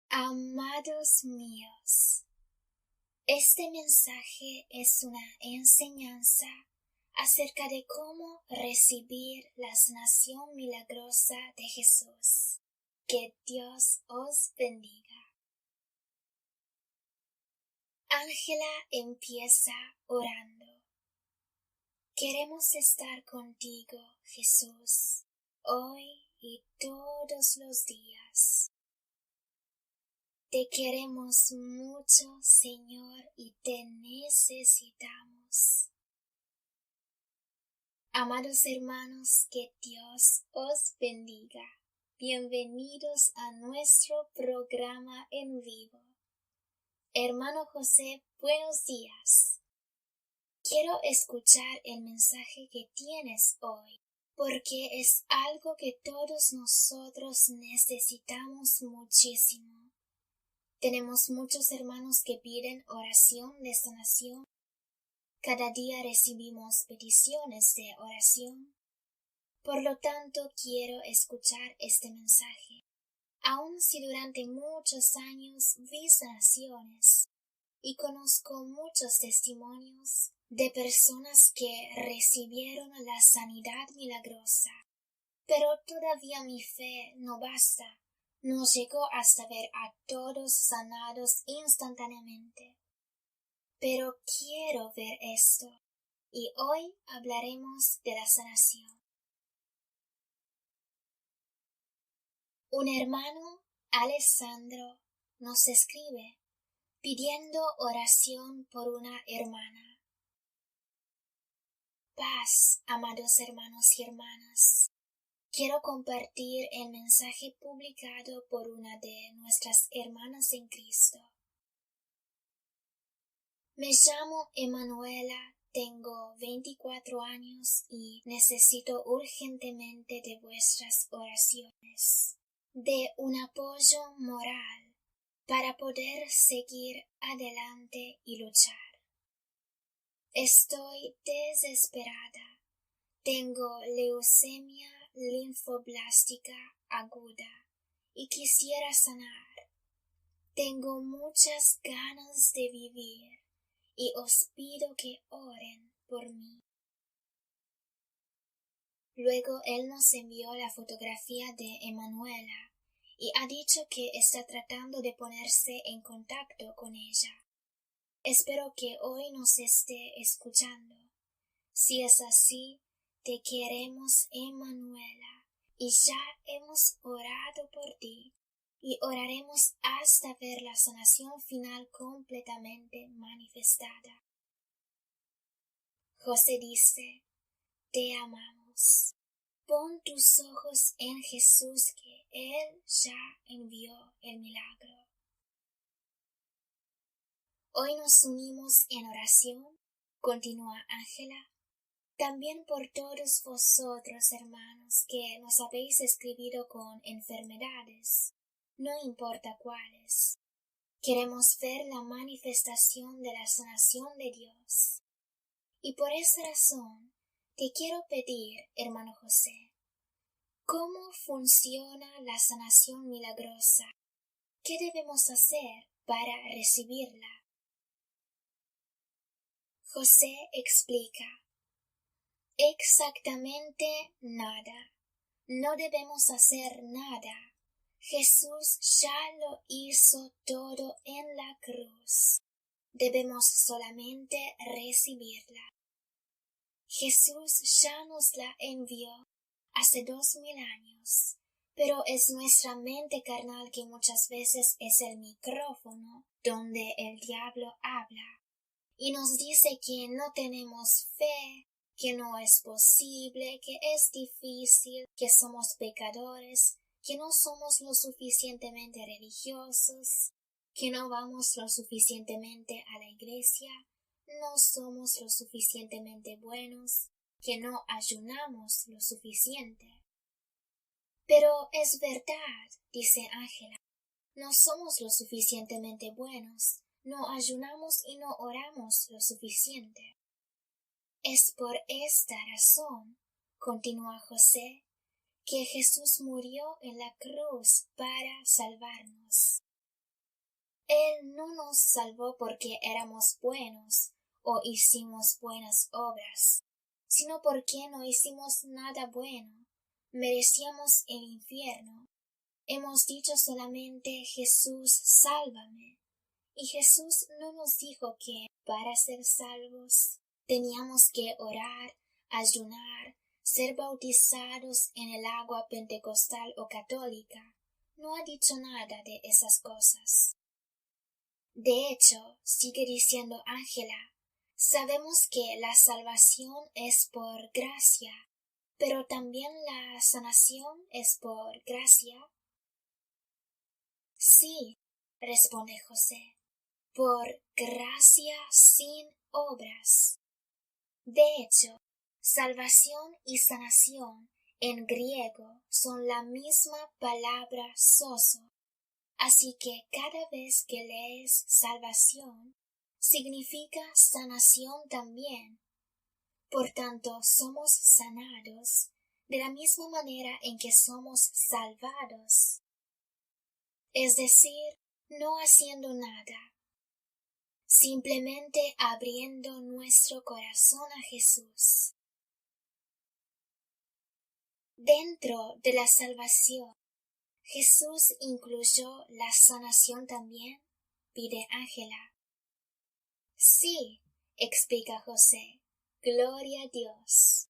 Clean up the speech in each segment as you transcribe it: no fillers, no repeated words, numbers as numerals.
Amados míos, este mensaje es una enseñanza acerca de cómo recibir la sanación milagrosa de Jesús. Que Dios os bendiga. Ángela empieza orando. Queremos estar contigo, Jesús, hoy y todos los días. Te queremos mucho, Señor, y te necesitamos. Amados hermanos, que Dios os bendiga. Bienvenidos a nuestro programa en vivo. Hermano José, buenos días. Quiero escuchar el mensaje que tienes hoy, porque es algo que todos nosotros necesitamos muchísimo. Tenemos muchos hermanos que piden oración de sanación. Cada día recibimos peticiones de oración. Por lo tanto, quiero escuchar este mensaje. Aun si durante muchos años vi sanaciones y conozco muchos testimonios de personas que recibieron la sanidad milagrosa, pero todavía mi fe no basta. No llegó hasta ver a todos sanados instantáneamente. Pero quiero ver esto, y hoy hablaremos de la sanación. Un hermano, Alessandro, nos escribe pidiendo oración por una hermana. Paz, amados hermanos y hermanas. Quiero compartir el mensaje publicado por una de nuestras hermanas en Cristo. Me llamo Emanuela, tengo 24 años y necesito urgentemente de vuestras oraciones, de un apoyo moral para poder seguir adelante y luchar. Estoy desesperada. Tengo leucemia linfoblástica aguda y quisiera sanar. Tengo muchas ganas de vivir y os pido que oren por mí. Luego él nos envió la fotografía de Emanuela y ha dicho que está tratando de ponerse en contacto con ella. Espero que hoy nos esté escuchando. Si es así, te queremos, Emanuela, y ya hemos orado por ti, y oraremos hasta ver la sanación final completamente manifestada. José dice, te amamos. Pon tus ojos en Jesús, que Él ya envió el milagro. Hoy nos unimos en oración, continúa Ángela, también por todos vosotros, hermanos, que nos habéis escrito con enfermedades, no importa cuáles. Queremos ver la manifestación de la sanación de Dios. Y por esa razón, te quiero pedir, hermano José, ¿cómo funciona la sanación milagrosa? ¿Qué debemos hacer para recibirla? José explica. Exactamente nada. No debemos hacer nada. Jesús ya lo hizo todo en la cruz. Debemos solamente recibirla. Jesús ya nos la envió hace 2000 años, pero es nuestra mente carnal que muchas veces es el micrófono donde el diablo habla y nos dice que no tenemos fe, que no es posible, que es difícil, que somos pecadores, que no somos lo suficientemente religiosos, que no vamos lo suficientemente a la iglesia, no somos lo suficientemente buenos, que no ayunamos lo suficiente. Pero es verdad, dice Ángela, no somos lo suficientemente buenos, no ayunamos y no oramos lo suficiente. Es por esta razón, continúa José, que Jesús murió en la cruz para salvarnos. Él no nos salvó porque éramos buenos o hicimos buenas obras, sino porque no hicimos nada bueno, merecíamos el infierno. Hemos dicho solamente Jesús, sálvame. Y Jesús no nos dijo que para ser salvos teníamos que orar, ayunar, ser bautizados en el agua pentecostal o católica. No ha dicho nada de esas cosas. De hecho, sigue diciendo Ángela, sabemos que la salvación es por gracia, pero también la sanación es por gracia. Sí, responde José, por gracia sin obras. De hecho, salvación y sanación en griego son la misma palabra sozo, así que cada vez que lees salvación, significa sanación también. Por tanto, somos sanados de la misma manera en que somos salvados, es decir, no haciendo nada, simplemente abriendo nuestro corazón a Jesús. Dentro de la salvación, ¿Jesús incluyó la sanación también?, pide Ángela. Sí, explica José, gloria a Dios.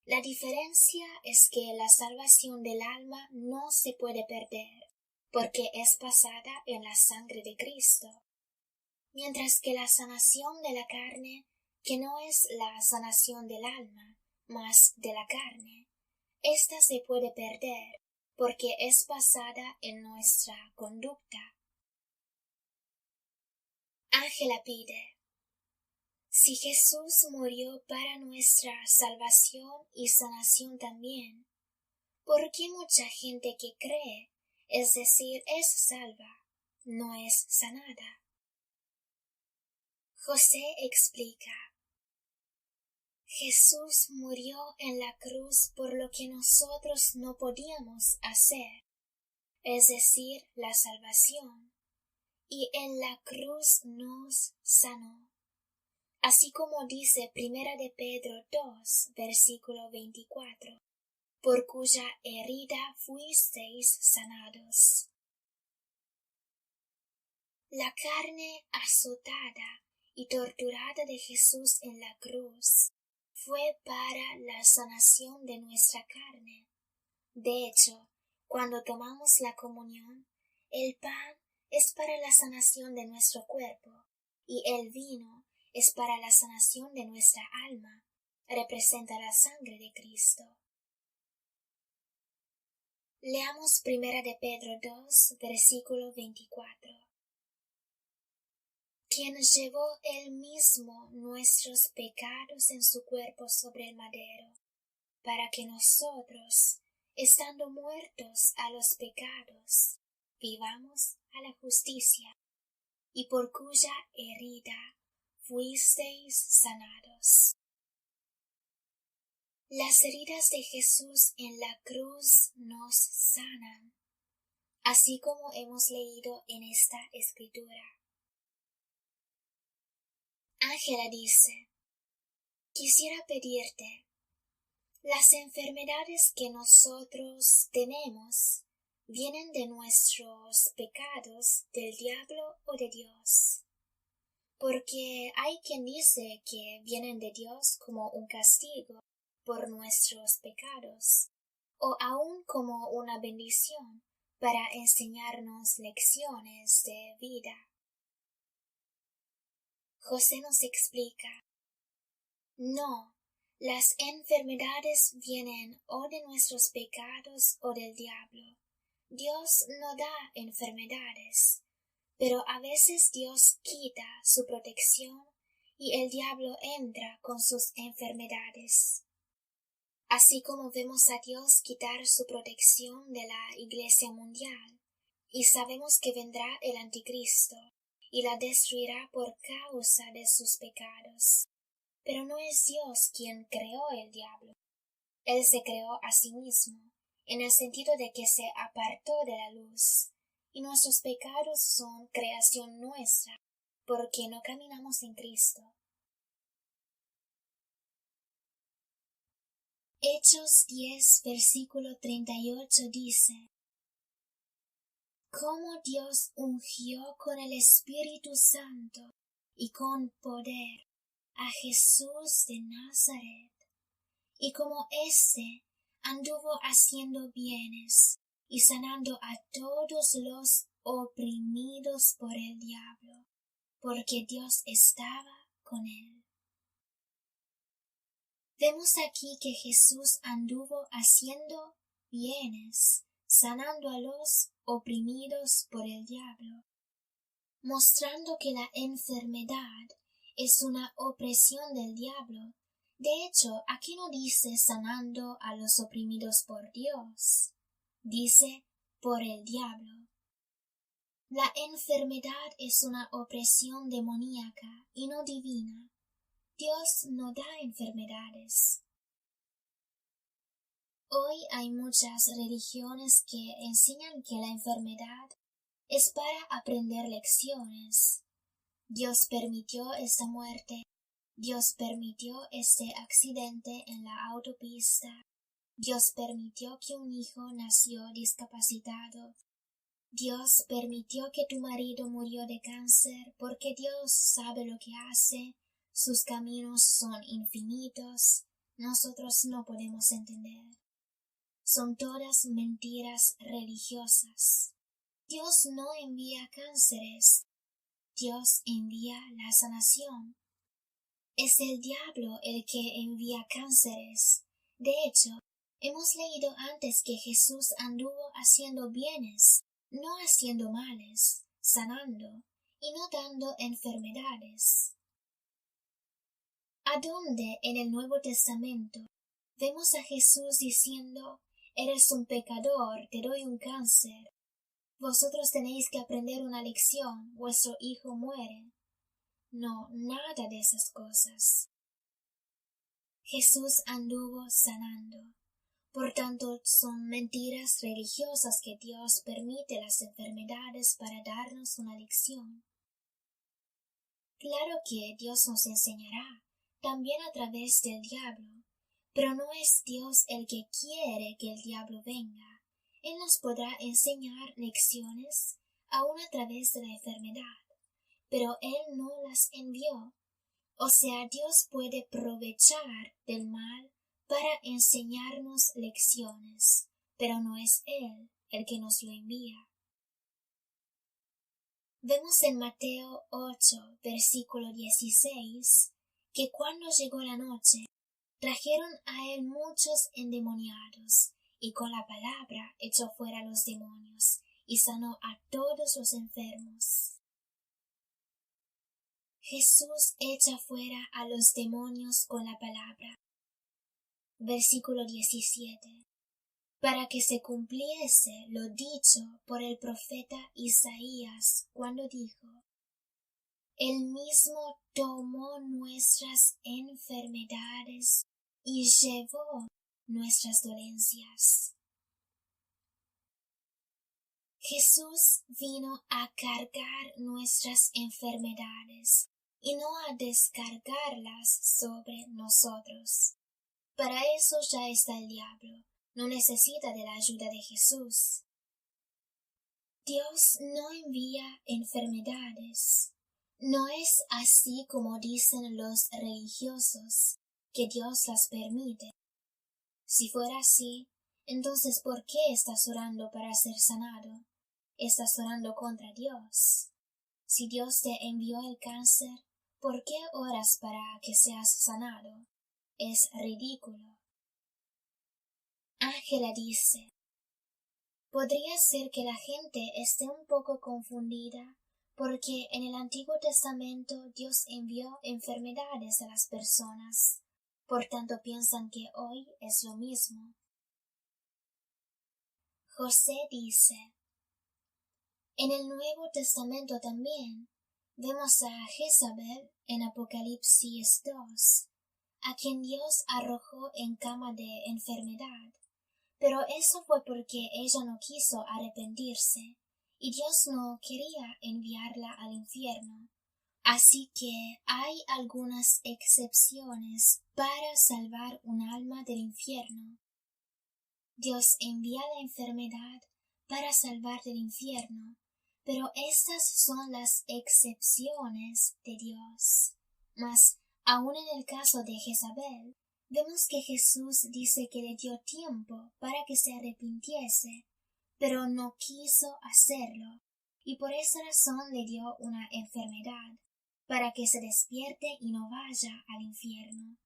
La diferencia es que la salvación del alma no se puede perder, porque es basada en la sangre de Cristo, mientras que la sanación de la carne, que no es la sanación del alma, mas de la carne, ésta se puede perder, porque es basada en nuestra conducta. Ángela pide, si Jesús murió para nuestra salvación y sanación también, ¿por qué mucha gente que cree, es decir, es salva, no es sanada? José explica, Jesús murió en la cruz por lo que nosotros no podíamos hacer, es decir, la salvación, y en la cruz nos sanó. Así como dice Primera de Pedro 2, versículo 24, por cuya herida fuisteis sanados. La carne azotada y torturada de Jesús en la cruz fue para la sanación de nuestra carne. De hecho, cuando tomamos la comunión, el pan es para la sanación de nuestro cuerpo y el vino es para la sanación de nuestra alma. Representa la sangre de Cristo. Leamos Primera de Pedro 2, versículo 24. Quien llevó él mismo nuestros pecados en su cuerpo sobre el madero, para que nosotros, estando muertos a los pecados, vivamos a la justicia, y por cuya herida fuisteis sanados. Las heridas de Jesús en la cruz nos sanan, así como hemos leído en esta escritura. Ángela dice, quisiera pedirte, las enfermedades que nosotros tenemos vienen de nuestros pecados, del diablo o de Dios. Porque hay quien dice que vienen de Dios como un castigo por nuestros pecados, o aún como una bendición para enseñarnos lecciones de vida. José nos explica, no, las enfermedades vienen o de nuestros pecados o del diablo. Dios no da enfermedades, pero a veces Dios quita su protección y el diablo entra con sus enfermedades. Así como vemos a Dios quitar su protección de la Iglesia mundial, y sabemos que vendrá el Anticristo y la destruirá por causa de sus pecados. Pero no es Dios quien creó el diablo. Él se creó a sí mismo, en el sentido de que se apartó de la luz, y nuestros pecados son creación nuestra, porque no caminamos en Cristo. Hechos 10, versículo 38 dice: Como Dios ungió con el Espíritu Santo y con poder a Jesús de Nazaret, y como éste anduvo haciendo bienes y sanando a todos los oprimidos por el diablo, porque Dios estaba con él. Vemos aquí que Jesús anduvo haciendo bienes, sanando a los oprimidos por el diablo, mostrando que la enfermedad es una opresión del diablo. De hecho, aquí no dice sanando a los oprimidos por Dios, dice por el diablo. La enfermedad es una opresión demoníaca y no divina. Dios no da enfermedades. Hoy hay muchas religiones que enseñan que la enfermedad es para aprender lecciones. Dios permitió esta muerte. Dios permitió este accidente en la autopista. Dios permitió que un hijo nació discapacitado. Dios permitió que tu marido murió de cáncer porque Dios sabe lo que hace. Sus caminos son infinitos. Nosotros no podemos entender. Son todas mentiras religiosas. Dios no envía cánceres. Dios envía la sanación. Es el diablo el que envía cánceres. De hecho, hemos leído antes que Jesús anduvo haciendo bienes, no haciendo males, sanando y no dando enfermedades. ¿A dónde en el Nuevo Testamento vemos a Jesús diciendo: eres un pecador, te doy un cáncer? Vosotros tenéis que aprender una lección, vuestro hijo muere. No, nada de esas cosas. Jesús anduvo sanando. Por tanto, son mentiras religiosas que Dios permite las enfermedades para darnos una lección. Claro que Dios nos enseñará, también a través del diablo, pero no es Dios el que quiere que el diablo venga. Él nos podrá enseñar lecciones aún a través de la enfermedad, pero Él no las envió. O sea, Dios puede aprovechar del mal para enseñarnos lecciones, pero no es Él el que nos lo envía. Vemos en Mateo 8, versículo 16, que cuando llegó la noche, trajeron a Él muchos endemoniados, y con la palabra echó fuera los demonios, y sanó a todos los enfermos. Jesús echa fuera a los demonios con la palabra. Versículo 17. Para que se cumpliese lo dicho por el profeta Isaías cuando dijo: Él mismo tomó nuestras enfermedades y llevó nuestras dolencias. Jesús vino a cargar nuestras enfermedades y no a descargarlas sobre nosotros. Para eso ya está el diablo, no necesita de la ayuda de Jesús. Dios no envía enfermedades. No es así como dicen los religiosos, que Dios las permite. Si fuera así, entonces ¿por qué estás orando para ser sanado? Estás orando contra Dios. Si Dios te envió el cáncer, ¿por qué oras para que seas sanado? Es ridículo. Ángela dice: podría ser que la gente esté un poco confundida, porque en el Antiguo Testamento Dios envió enfermedades a las personas, por tanto piensan que hoy es lo mismo. José dice: en el Nuevo Testamento también vemos a Jezabel en Apocalipsis 2, a quien Dios arrojó en cama de enfermedad, pero eso fue porque ella no quiso arrepentirse, y Dios no quería enviarla al infierno. Así que hay algunas excepciones para salvar un alma del infierno. Dios envía la enfermedad para salvar del infierno, pero estas son las excepciones de Dios. Mas, aun en el caso de Jezabel, vemos que Jesús dice que le dio tiempo para que se arrepintiese, pero no quiso hacerlo, y por esa razón le dio una enfermedad, para que se despierte y no vaya al infierno.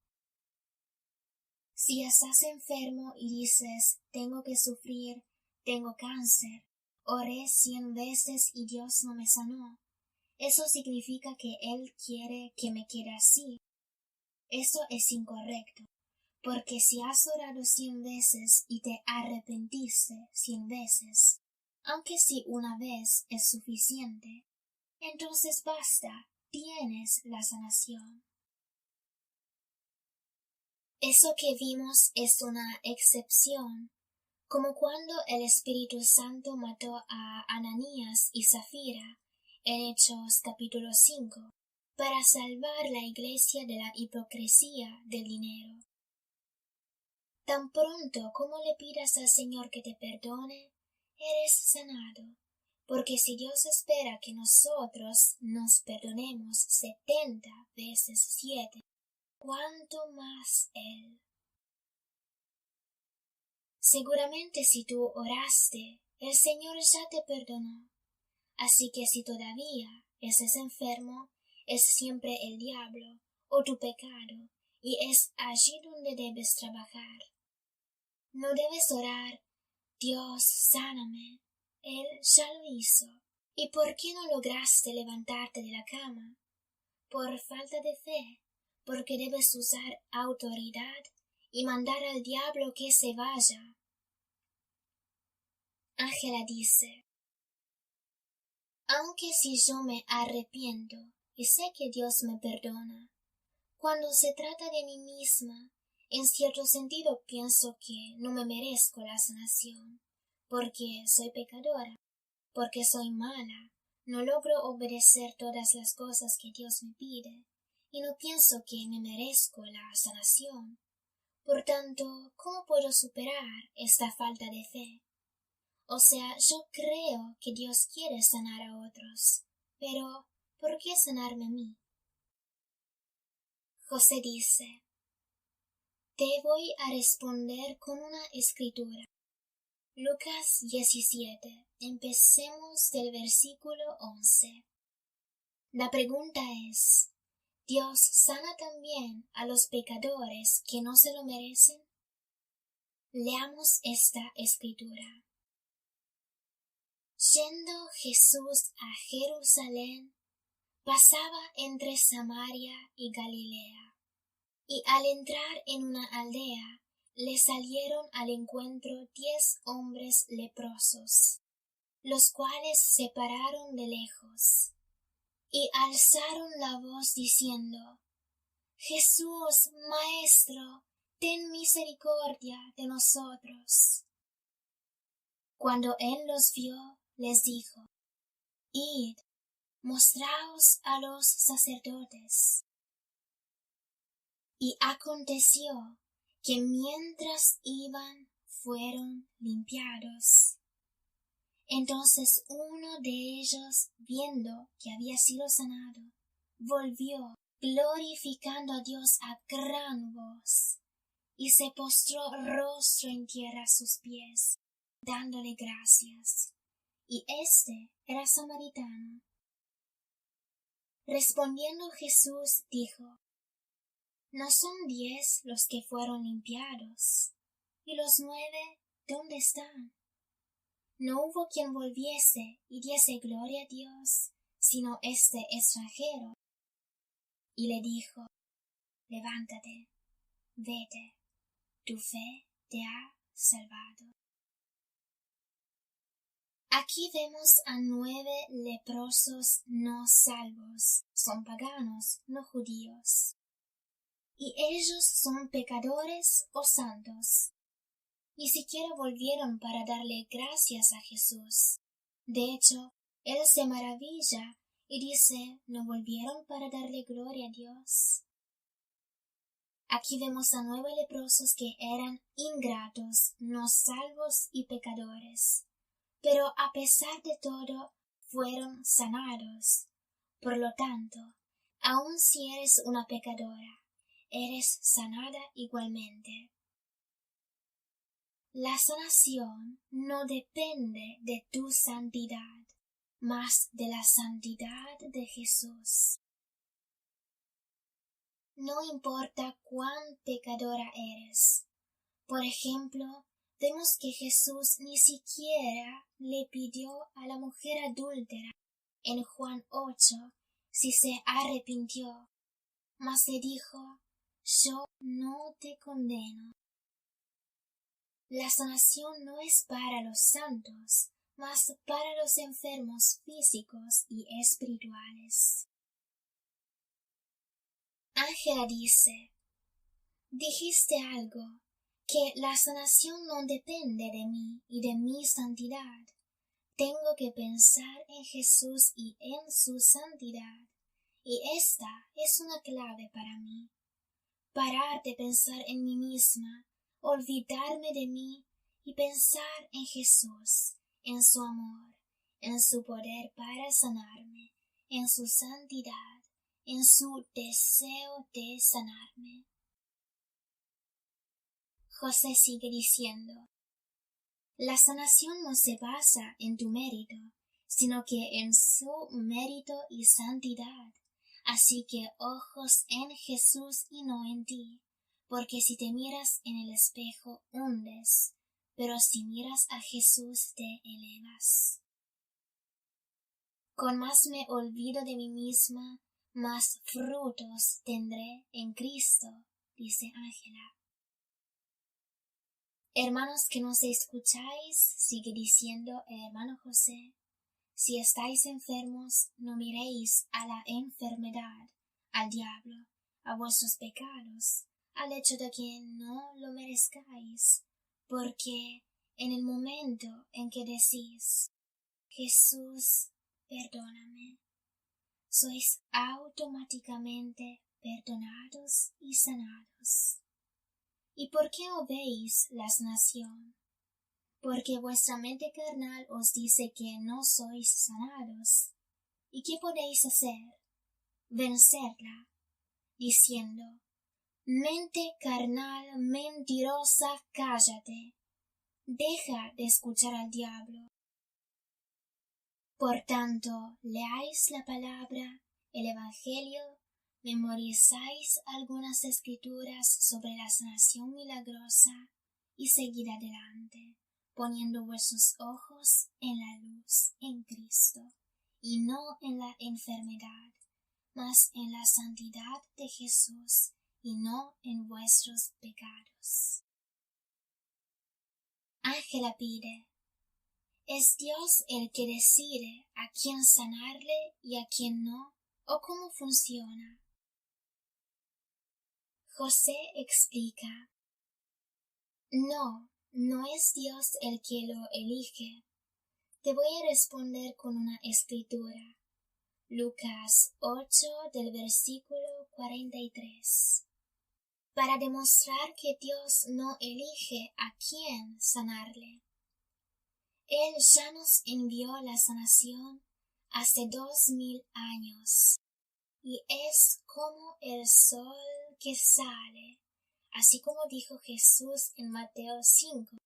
Si estás enfermo y dices, tengo que sufrir, tengo cáncer, oré 100 veces y Dios no me sanó, eso significa que Él quiere que me quede así. Eso es incorrecto, porque si has orado 100 veces y te arrepentiste 100 veces, aunque si una vez es suficiente, entonces basta, tienes la sanación. Eso que vimos es una excepción, como cuando el Espíritu Santo mató a Ananías y Zafira en Hechos capítulo 5, para salvar la iglesia de la hipocresía del dinero. Tan pronto como le pidas al Señor que te perdone, eres sanado, porque si Dios espera que nosotros nos perdonemos 70 veces 7, ¿cuánto más Él? Seguramente si tú oraste, el Señor ya te perdonó. Así que si todavía estás enfermo, es siempre el diablo o tu pecado, y es allí donde debes trabajar. No debes orar, Dios, sáname. Él ya lo hizo. ¿Y por qué no lograste levantarte de la cama? Por falta de fe, porque debes usar autoridad y mandar al diablo que se vaya. Ángela dice, aunque si yo me arrepiento y sé que Dios me perdona, cuando se trata de mí misma, en cierto sentido pienso que no me merezco la sanación, porque soy pecadora, porque soy mala, no logro obedecer todas las cosas que Dios me pide, y no pienso que me merezco la sanación. Por tanto, ¿cómo puedo superar esta falta de fe? O sea, yo creo que Dios quiere sanar a otros, pero ¿por qué sanarme a mí? José dice, te voy a responder con una escritura. Lucas 17. Empecemos del versículo 11. La pregunta es, ¿Dios sana también a los pecadores que no se lo merecen? Leamos esta escritura. Yendo Jesús a Jerusalén, pasaba entre Samaria y Galilea, y al entrar en una aldea, le salieron al encuentro 10 hombres leprosos, los cuales se pararon de lejos, y alzaron la voz diciendo, Jesús, Maestro, ten misericordia de nosotros. Cuando él los vio, les dijo, id, mostraos a los sacerdotes. Y aconteció que mientras iban, fueron limpiados. Entonces uno de ellos, viendo que había sido sanado, volvió, glorificando a Dios a gran voz, y se postró rostro en tierra a sus pies, dándole gracias. Y éste era samaritano. Respondiendo Jesús dijo, ¿no son 10 los que fueron limpiados? ¿Y los 9 dónde están? No hubo quien volviese y diese gloria a Dios, sino este extranjero. Y le dijo, levántate, vete, tu fe te ha salvado. Aquí vemos a 9 leprosos no salvos, son paganos, no judíos. ¿Y ellos son pecadores o santos? Ni siquiera volvieron para darle gracias a Jesús. De hecho, él se maravilla y dice, ¿no volvieron para darle gloria a Dios? Aquí vemos a 9 leprosos que eran ingratos, no salvos y pecadores, pero a pesar de todo fueron sanados. Por lo tanto, aun si eres una pecadora, eres sanada igualmente. La sanación no depende de tu santidad, mas de la santidad de Jesús. No importa cuán pecadora eres. Por ejemplo, vemos que Jesús ni siquiera le pidió a la mujer adúltera en Juan 8 si se arrepintió, mas le dijo, yo no te condeno. La sanación no es para los santos, mas para los enfermos físicos y espirituales. Ángela dice, dijiste algo, que la sanación no depende de mí y de mi santidad. Tengo que pensar en Jesús y en su santidad, y esta es una clave para mí. Parar de pensar en mí misma, olvidarme de mí y pensar en Jesús, en su amor, en su poder para sanarme, en su santidad, en su deseo de sanarme. José sigue diciendo, la sanación no se basa en tu mérito, sino que en su mérito y santidad. Así que ojos en Jesús y no en ti, porque si te miras en el espejo hundes, pero si miras a Jesús te elevas. Con más me olvido de mí misma, más frutos tendré en Cristo, dice Ángela. Hermanos que nos escucháis, sigue diciendo el hermano José, si estáis enfermos, no miréis a la enfermedad, al diablo, a vuestros pecados, al hecho de que no lo merezcáis, porque en el momento en que decís, Jesús, perdóname, sois automáticamente perdonados y sanados. ¿Y por qué no veis la sanación? Porque vuestra mente carnal os dice que no sois sanados. ¿Y qué podéis hacer? Vencerla, diciendo, mente carnal mentirosa, cállate. Deja de escuchar al diablo. Por tanto, leáis la palabra, el Evangelio, memorizáis algunas escrituras sobre la sanación milagrosa y seguid adelante, poniendo vuestros ojos en la luz, en Cristo, y no en la enfermedad, mas en la santidad de Jesús, y no en vuestros pecados. Ángela pide, ¿es Dios el que decide a quién sanarle y a quién no? ¿O cómo funciona? José explica, no es Dios el que lo elige. Te voy a responder con una escritura. Lucas 8 del versículo 43. Para demostrar que Dios no elige a quién sanarle. Él ya nos envió la sanación hace 2000 años, y es como el sol que sale, así como dijo Jesús en Mateo 5,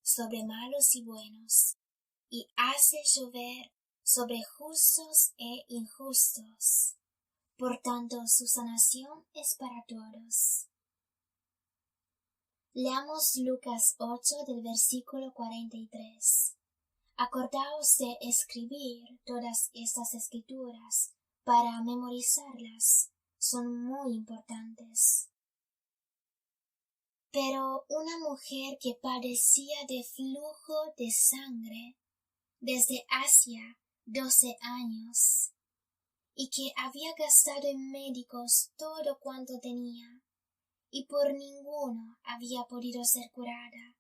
sobre malos y buenos, y hace llover sobre justos e injustos. Por tanto, su sanación es para todos. Leamos Lucas 8 del versículo 43. Acordaos de escribir todas estas escrituras para memorizarlas. Son muy importantes. Pero una mujer que padecía de flujo de sangre desde hacía 12 años y que había gastado en médicos todo cuanto tenía y por ninguno había podido ser curada,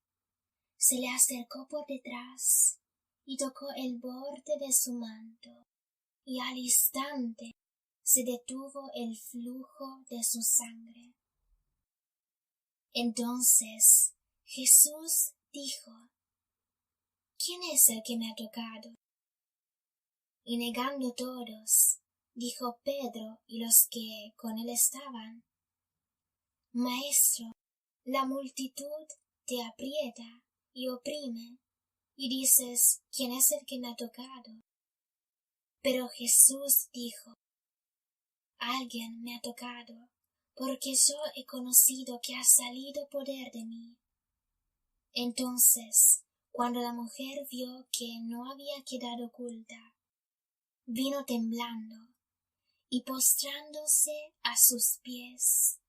se le acercó por detrás y tocó el borde de su manto, y al instante se detuvo el flujo de su sangre. Entonces Jesús dijo: ¿Quién es el que me ha tocado? Y negando todos, dijo Pedro y los que con él estaban: Maestro, la multitud te aprieta y oprime, y dices: ¿Quién es el que me ha tocado? Pero Jesús dijo: Alguien me ha tocado, porque yo he conocido que ha salido poder de mí. Entonces, cuando la mujer vio que no había quedado oculta, vino temblando, y postrándose a sus pies,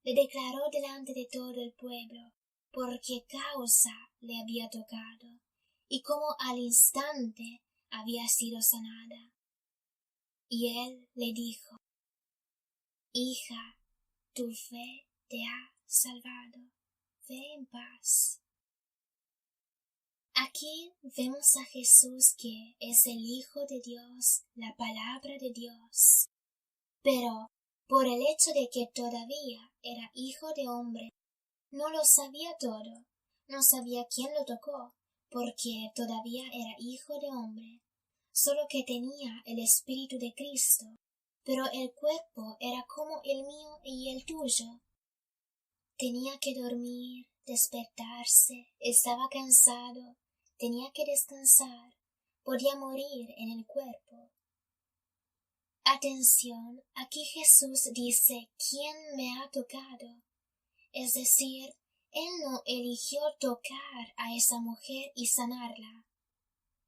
le declaró delante de todo el pueblo por qué causa le había tocado, y cómo al instante había sido sanada. Y él le dijo: Hija, tu fe te ha salvado, ve en paz. Aquí vemos a Jesús, que es el Hijo de Dios, la palabra de Dios. Pero por el hecho de que todavía era hijo de hombre, no lo sabía todo, no sabía quién lo tocó, porque todavía era hijo de hombre, solo que tenía el Espíritu de Cristo, pero el cuerpo era como el mío y el tuyo. Tenía que dormir, despertarse, estaba cansado, tenía que descansar, podía morir en el cuerpo. Atención, aquí Jesús dice: ¿Quién me ha tocado? Es decir, Él no eligió tocar a esa mujer y sanarla.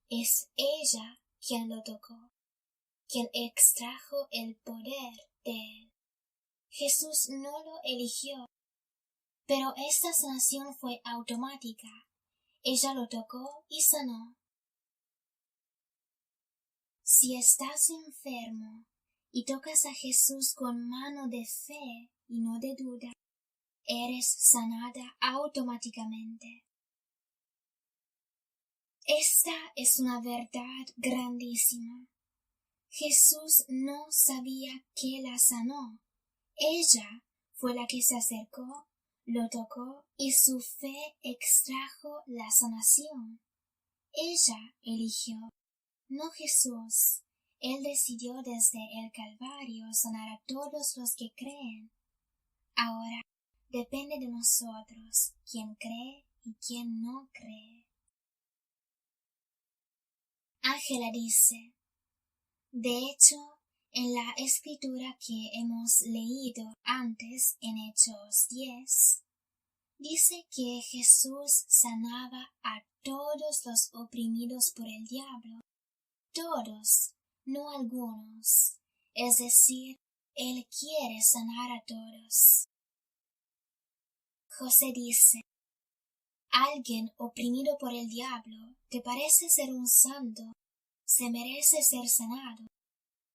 Es ella quien lo tocó, quien extrajo el poder de Él. Jesús no lo eligió, pero esta sanación fue automática. Ella lo tocó y sanó. Si estás enfermo y tocas a Jesús con mano de fe y no de duda, eres sanada automáticamente. Esta es una verdad grandísima. Jesús no sabía que la sanó. Ella fue la que se acercó, lo tocó y su fe extrajo la sanación. Ella eligió, no Jesús. Él decidió desde el Calvario sanar a todos los que creen. Ahora depende de nosotros quién cree y quién no cree. Ángela dice: de hecho, en la escritura que hemos leído antes en Hechos 10, dice que Jesús sanaba a todos los oprimidos por el diablo. Todos, no algunos. Es decir, Él quiere sanar a todos. José dice: alguien oprimido por el diablo, ¿te parece ser un santo? ¿Se merece ser sanado?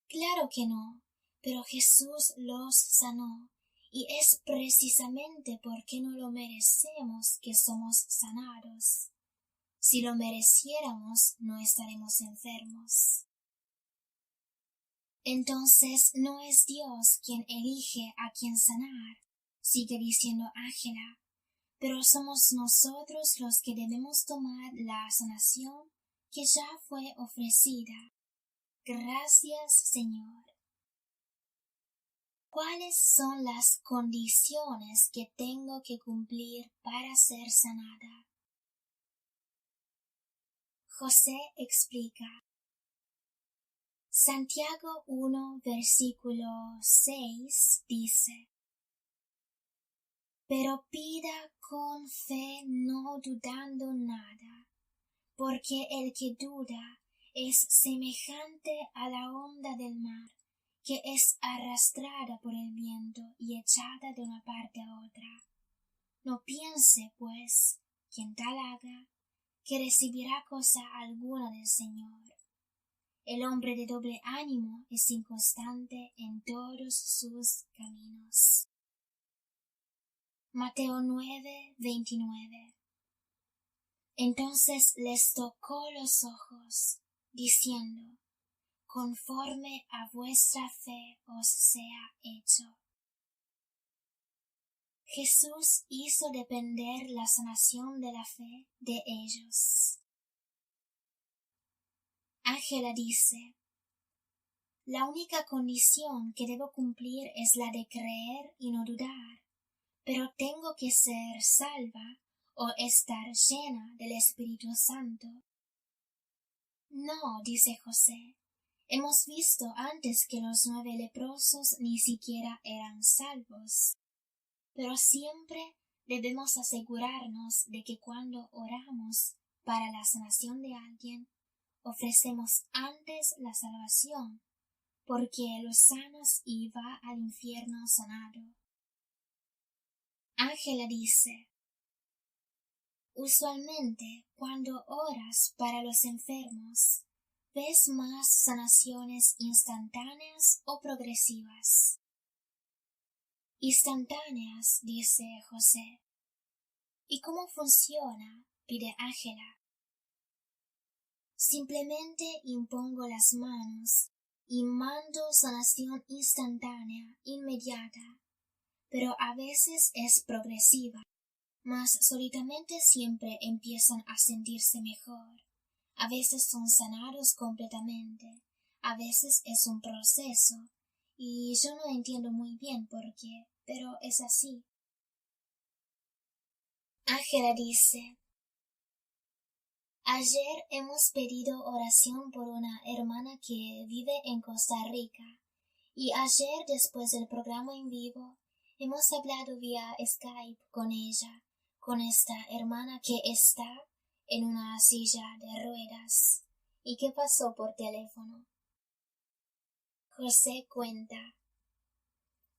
Claro que no, pero Jesús los sanó, y es precisamente porque no lo merecemos que somos sanados. Si lo mereciéramos, no estaremos enfermos. Entonces no es Dios quien elige a quien sanar, sigue diciendo Ángela, pero somos nosotros los que debemos tomar la sanación que ya fue ofrecida. Gracias, Señor. ¿Cuáles son las condiciones que tengo que cumplir para ser sanada? José explica. Santiago 1, versículo 6 dice: pero pida con fe, no dudando nada, porque el que duda es semejante a la onda del mar, que es arrastrada por el viento y echada de una parte a otra. No piense, pues, quien tal haga, que recibirá cosa alguna del Señor. El hombre de doble ánimo es inconstante en todos sus caminos. Mateo 9, 29. Entonces les tocó los ojos, diciendo: conforme a vuestra fe os sea hecho. Jesús hizo depender la sanación de la fe de ellos. Ángela dice: la única condición que debo cumplir es la de creer y no dudar, pero tengo que ser salva o estar llena del Espíritu Santo. No, dice José, hemos visto antes que los 9 leprosos ni siquiera eran salvos, pero siempre debemos asegurarnos de que cuando oramos para la sanación de alguien, ofrecemos antes la salvación, porque los sanos y va al infierno sanado. Ángela dice: usualmente cuando oras para los enfermos, ¿ves más sanaciones instantáneas o progresivas? Instantáneas, dice José. ¿Y cómo funciona?, pide Ángela. Simplemente impongo las manos y mando sanación instantánea, inmediata, pero a veces es progresiva, mas solitamente siempre empiezan a sentirse mejor. A veces son sanados completamente, a veces es un proceso, y yo no entiendo muy bien por qué, pero es así. Ángela dice: ayer hemos pedido oración por una hermana que vive en Costa Rica, y ayer después del programa en vivo hemos hablado vía Skype con ella, con esta hermana que está en una silla de ruedas. ¿Y qué pasó por teléfono? José cuenta: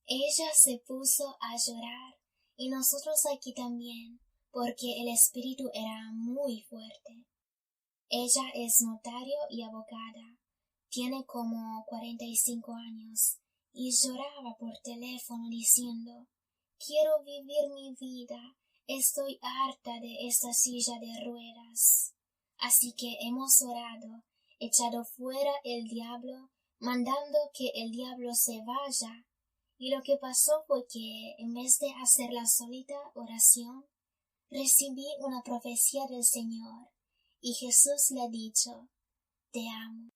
ella se puso a llorar y nosotros aquí también, porque el espíritu era muy fuerte. Ella es notario y abogada, tiene como 45 años, y lloraba por teléfono diciendo: quiero vivir mi vida, estoy harta de esta silla de ruedas. Así que hemos orado, echado fuera el diablo, mandando que el diablo se vaya, y lo que pasó fue que, en vez de hacer la solita oración, recibí una profecía del Señor, y Jesús le ha dicho: te amo,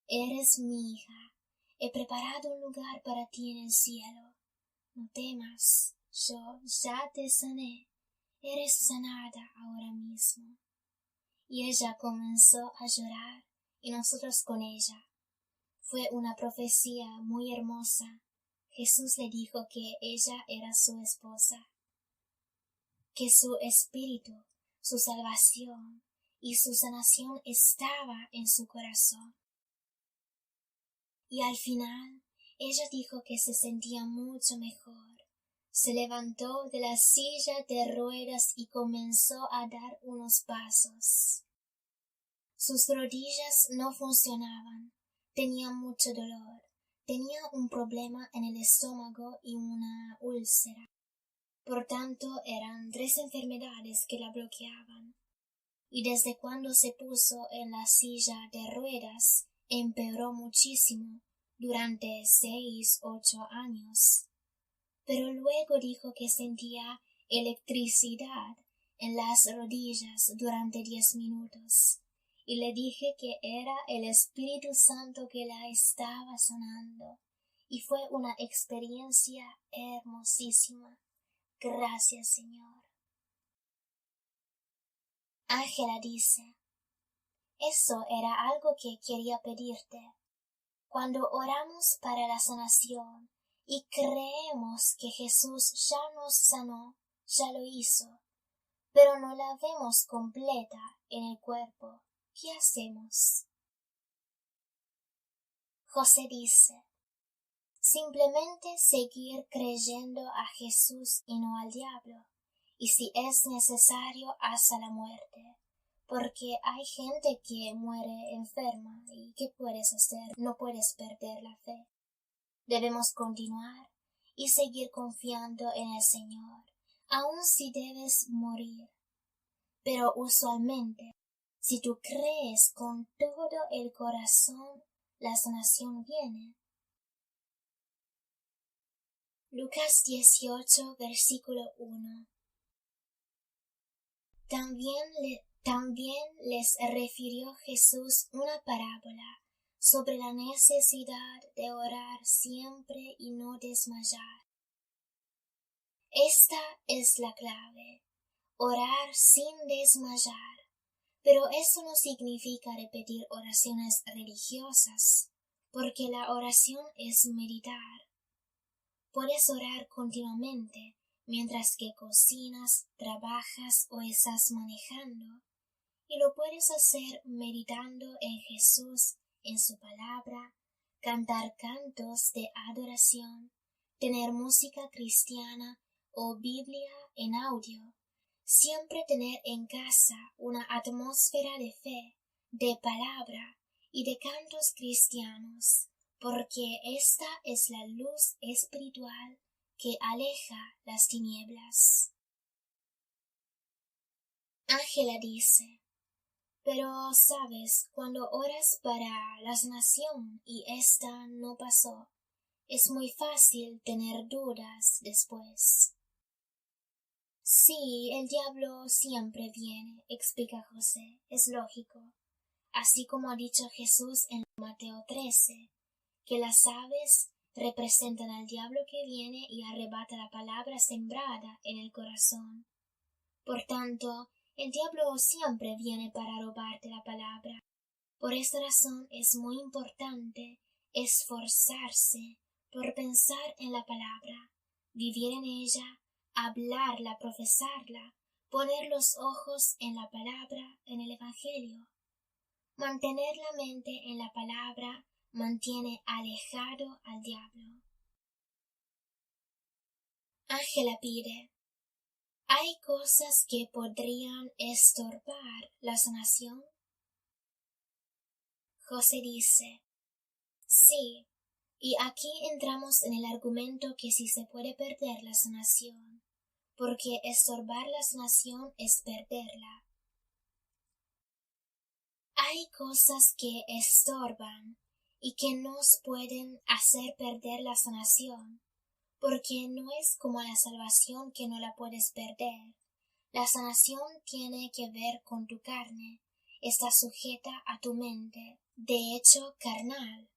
eres mi hija, he preparado un lugar para ti en el cielo, no temas, yo ya te sané, eres sanada ahora mismo. Y ella comenzó a llorar, y nosotros con ella. Fue una profecía muy hermosa. Jesús le dijo que ella era su esposa, que su espíritu, su salvación y su sanación estaba en su corazón. Y al final, ella dijo que se sentía mucho mejor. Se levantó de la silla de ruedas y comenzó a dar unos pasos. Sus rodillas no funcionaban, tenía mucho dolor, tenía un problema en el estómago y una úlcera. Por tanto, eran 3 enfermedades que la bloqueaban. Y desde cuando se puso en la silla de ruedas, empeoró muchísimo durante 6-8 años. Pero luego dijo que sentía electricidad en las rodillas durante 10 minutos, y le dije que era el Espíritu Santo que la estaba sanando, y fue una experiencia hermosísima. Gracias, Señor. Ángela dice: eso era algo que quería pedirte. Cuando oramos para la sanación y creemos que Jesús ya nos sanó, ya lo hizo, pero no la vemos completa en el cuerpo, ¿qué hacemos? José dice: simplemente seguir creyendo a Jesús y no al diablo, y si es necesario hasta la muerte, porque hay gente que muere enferma, y ¿qué puedes hacer? No puedes perder la fe. Debemos continuar y seguir confiando en el Señor, aun si debes morir. pero usualmente, si tú crees con todo el corazón, la sanación viene. Lucas 18, versículo 1. También les refirió Jesús una parábola sobre la necesidad de orar siempre y no desmayar. Esta es la clave, orar sin desmayar. Pero eso no significa repetir oraciones religiosas, porque la oración es meditar. Puedes orar continuamente mientras que cocinas, trabajas o estás manejando, y lo puedes hacer meditando en Jesús, en su palabra, cantar cantos de adoración, tener música cristiana o Biblia en audio. Siempre tener en casa una atmósfera de fe, de palabra y de cantos cristianos, porque esta es la luz espiritual que aleja las tinieblas. Ángela dice: pero, sabes, cuando oras para la sanación y esta no pasó, es muy fácil tener dudas después. Sí, el diablo siempre viene, explica José, es lógico, así como ha dicho Jesús en Mateo 13, que las aves representan al diablo que viene y arrebata la palabra sembrada en el corazón. Por tanto, el diablo siempre viene para robarte la palabra. Por esta razón es muy importante esforzarse por pensar en la palabra, vivir en ella, hablarla, profesarla, poner los ojos en la palabra, en el Evangelio. Mantener la mente en la palabra mantiene alejado al diablo. Ángela pide: ¿hay cosas que podrían estorbar la sanación? José dice: sí, y aquí entramos en el argumento que sí se puede perder la sanación, porque estorbar la sanación es perderla. Hay cosas que estorban y que nos pueden hacer perder la sanación, porque no es como la salvación que no la puedes perder. La sanación tiene que ver con tu carne, está sujeta a tu mente, de hecho carnal.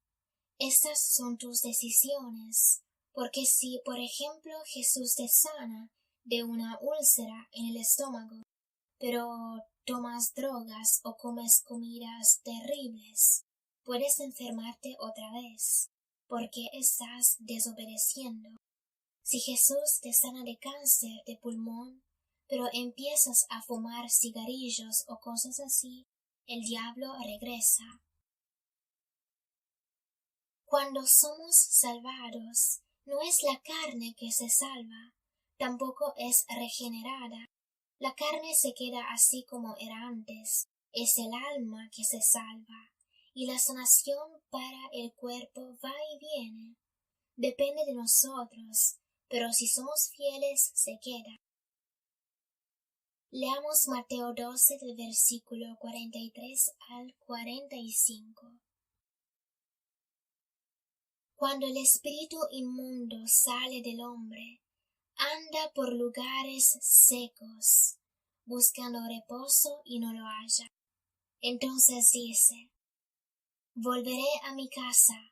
Estas son tus decisiones, porque si, por ejemplo, Jesús te sana de una úlcera en el estómago, pero tomas drogas o comes comidas terribles, puedes enfermarte otra vez, porque estás desobedeciendo. Si Jesús te sana de cáncer de pulmón, pero empiezas a fumar cigarrillos o cosas así, el diablo regresa. Cuando somos salvados, no es la carne que se salva, tampoco es regenerada. La carne se queda así como era antes, es el alma que se salva, y la sanación para el cuerpo va y viene. Depende de nosotros, pero si somos fieles se queda. Leamos Mateo 12 del versículo 43 al 45. Cuando el espíritu inmundo sale del hombre, anda por lugares secos, buscando reposo y no lo halla. Entonces dice: volveré a mi casa.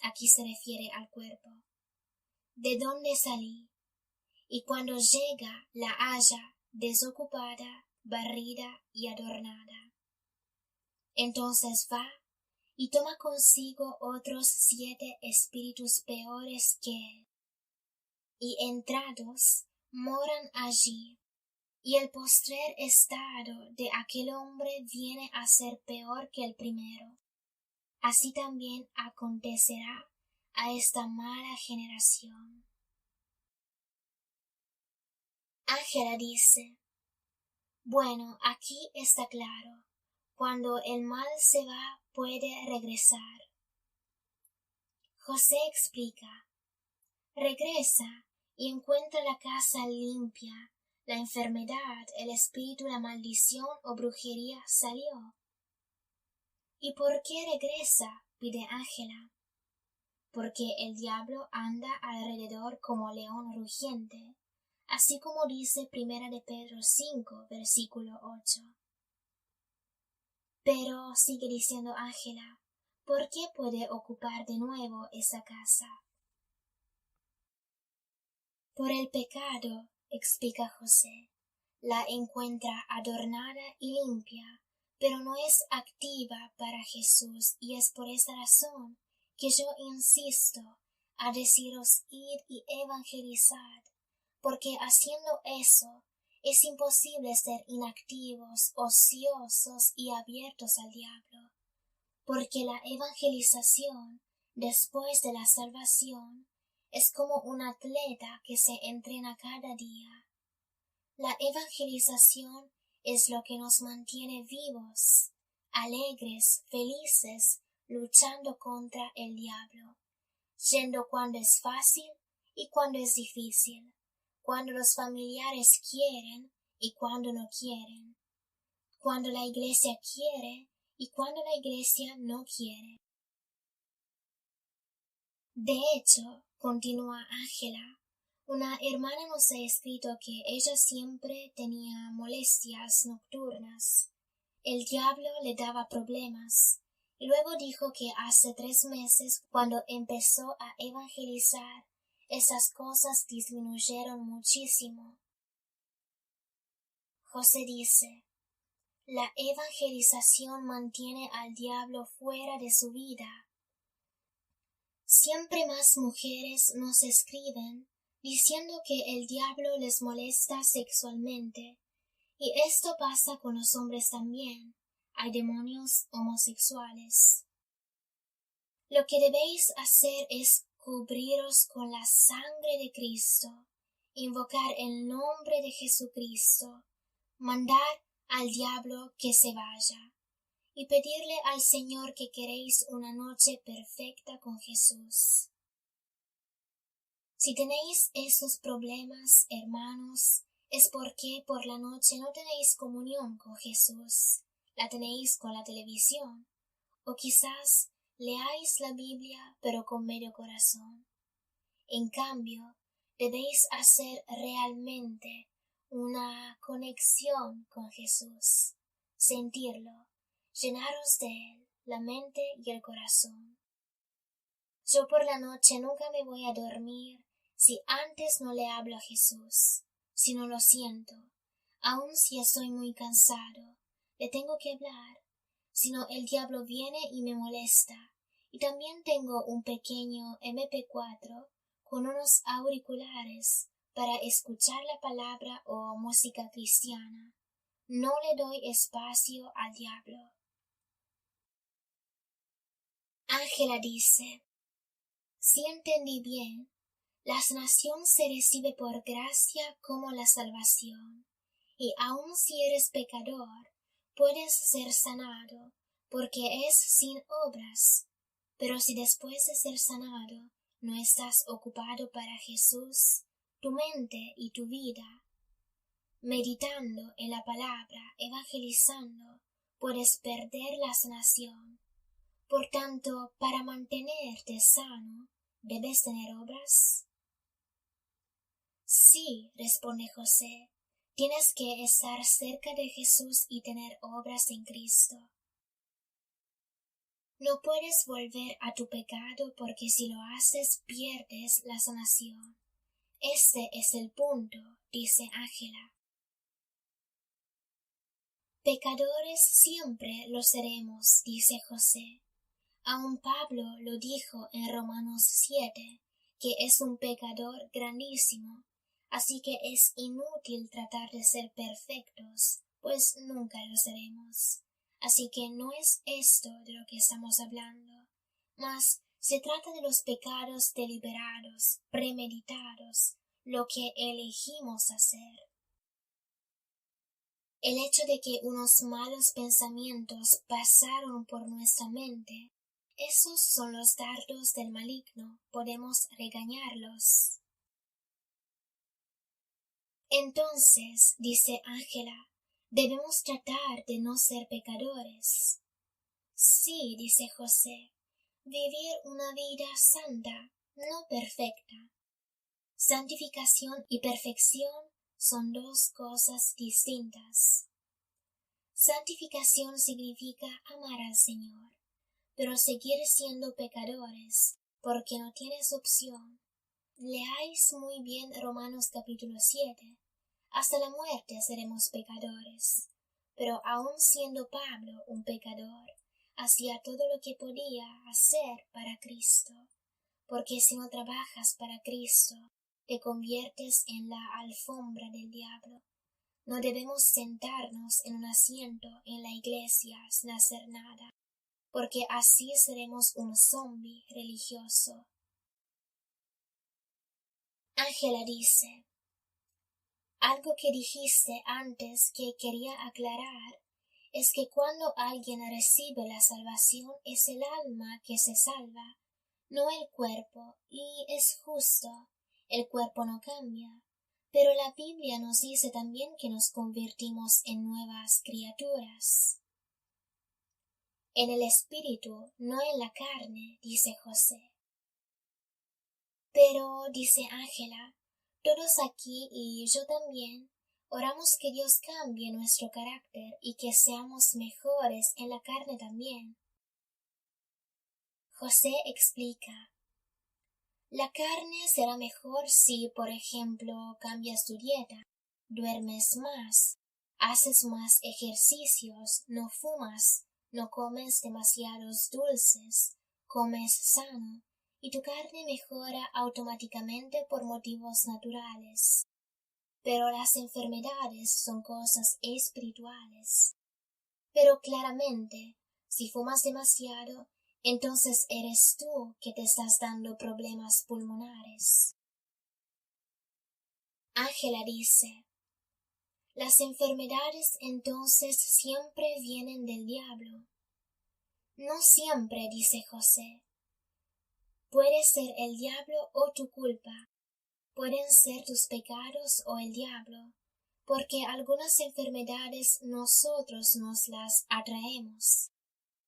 Aquí se refiere al cuerpo, de donde salí, y cuando llega la halla desocupada, barrida y adornada. Entonces va y toma consigo otros 7 espíritus peores que él, y entrados moran allí, y el postrer estado de aquel hombre viene a ser peor que el primero. Así también acontecerá a esta mala generación. Ángela dice: bueno, aquí está claro, cuando el mal se va puede regresar. José explica: regresa y encuentra la casa limpia, la enfermedad, el espíritu, la maldición o brujería salió. ¿Y por qué regresa?, pide Ángela. Porque el diablo anda alrededor como león rugiente, así como dice Primera de Pedro 5, versículo 8. Pero, sigue diciendo Ángela, ¿por qué puede ocupar de nuevo esa casa? Por el pecado, explica José. La encuentra adornada y limpia, pero no es activa para Jesús, y es por esa razón que yo insisto a deciros id y evangelizad, porque haciendo eso es imposible ser inactivos, ociosos y abiertos al diablo, porque la evangelización después de la salvación es como un atleta que se entrena cada día. La evangelización es lo que nos mantiene vivos, alegres, felices, luchando contra el diablo, yendo cuando es fácil y cuando es difícil, cuando los familiares quieren y cuando no quieren, cuando la iglesia quiere y cuando la iglesia no quiere. De hecho, continúa Ángela, una hermana nos ha escrito que ella siempre tenía molestias nocturnas. El diablo le daba problemas. Y luego dijo que hace 3 meses, cuando empezó a evangelizar, esas cosas disminuyeron muchísimo. José dice, la evangelización mantiene al diablo fuera de su vida. Siempre más mujeres nos escriben diciendo que el diablo les molesta sexualmente, y esto pasa con los hombres también. Hay demonios homosexuales. Lo que debéis hacer es cubriros con la sangre de Cristo, invocar el nombre de Jesucristo, mandar al diablo que se vaya, y pedirle al Señor que queréis una noche perfecta con Jesús. Si tenéis esos problemas, hermanos, es porque por la noche no tenéis comunión con Jesús, la tenéis con la televisión, o quizás leáis la Biblia pero con medio corazón. En cambio, debéis hacer realmente una conexión con Jesús, sentirlo, llenaros de él, la mente y el corazón. Yo por la noche nunca me voy a dormir si antes no le hablo a Jesús, si no lo siento, aun si estoy muy cansado, le tengo que hablar, si no el diablo viene y me molesta. Y también tengo un pequeño MP4 con unos auriculares para escuchar la palabra o música cristiana. No le doy espacio al diablo. Ángela dice, si entendí bien, la sanación se recibe por gracia como la salvación, y aun si eres pecador, puedes ser sanado, porque es sin obras. Pero si después de ser sanado no estás ocupado para Jesús, tu mente y tu vida, meditando en la palabra, evangelizando, puedes perder la sanación. Por tanto, para mantenerte sano, ¿debes tener obras? Sí, responde José, tienes que estar cerca de Jesús y tener obras en Cristo. No puedes volver a tu pecado porque si lo haces pierdes la sanación. Este es el punto, dice Ángela. Pecadores siempre lo seremos, dice José. Aun Pablo lo dijo en Romanos 7, que es un pecador grandísimo, así que es inútil tratar de ser perfectos, pues nunca lo seremos. Así que no es esto de lo que estamos hablando, mas se trata de los pecados deliberados, premeditados, lo que elegimos hacer. El hecho de que unos malos pensamientos pasaron por nuestra mente, esos son los dardos del maligno, podemos regañarlos. Entonces, dice Ángela, debemos tratar de no ser pecadores. Sí, dice José, vivir una vida santa, no perfecta. Santificación y perfección son dos cosas distintas. Santificación significa amar al Señor, pero seguir siendo pecadores, porque no tienes opción. Leáis muy bien Romanos capítulo 7. Hasta la muerte seremos pecadores. Pero aun siendo Pablo un pecador, hacía todo lo que podía hacer para Cristo. Porque si no trabajas para Cristo, te conviertes en la alfombra del diablo. No debemos sentarnos en un asiento en la iglesia sin hacer nada, porque así seremos un zombi religioso. Ángela dice, algo que dijiste antes que quería aclarar es que cuando alguien recibe la salvación es el alma que se salva, no el cuerpo, y es justo, el cuerpo no cambia. Pero la Biblia nos dice también que nos convertimos en nuevas criaturas. En el espíritu, no en la carne, dice José. Pero, dice Ángela, todos aquí y yo también, oramos que Dios cambie nuestro carácter y que seamos mejores en la carne también. José explica, la carne será mejor si, por ejemplo, cambias tu dieta, duermes más, haces más ejercicios, no fumas, no comes demasiados dulces, comes sano, y tu carne mejora automáticamente por motivos naturales. Pero las enfermedades son cosas espirituales. Pero claramente, si fumas demasiado, entonces eres tú que te estás dando problemas pulmonares. Ángela dice, las enfermedades entonces siempre vienen del diablo. No siempre, dice José. Puede ser el diablo o tu culpa. Pueden ser tus pecados o el diablo, porque algunas enfermedades nosotros nos las atraemos.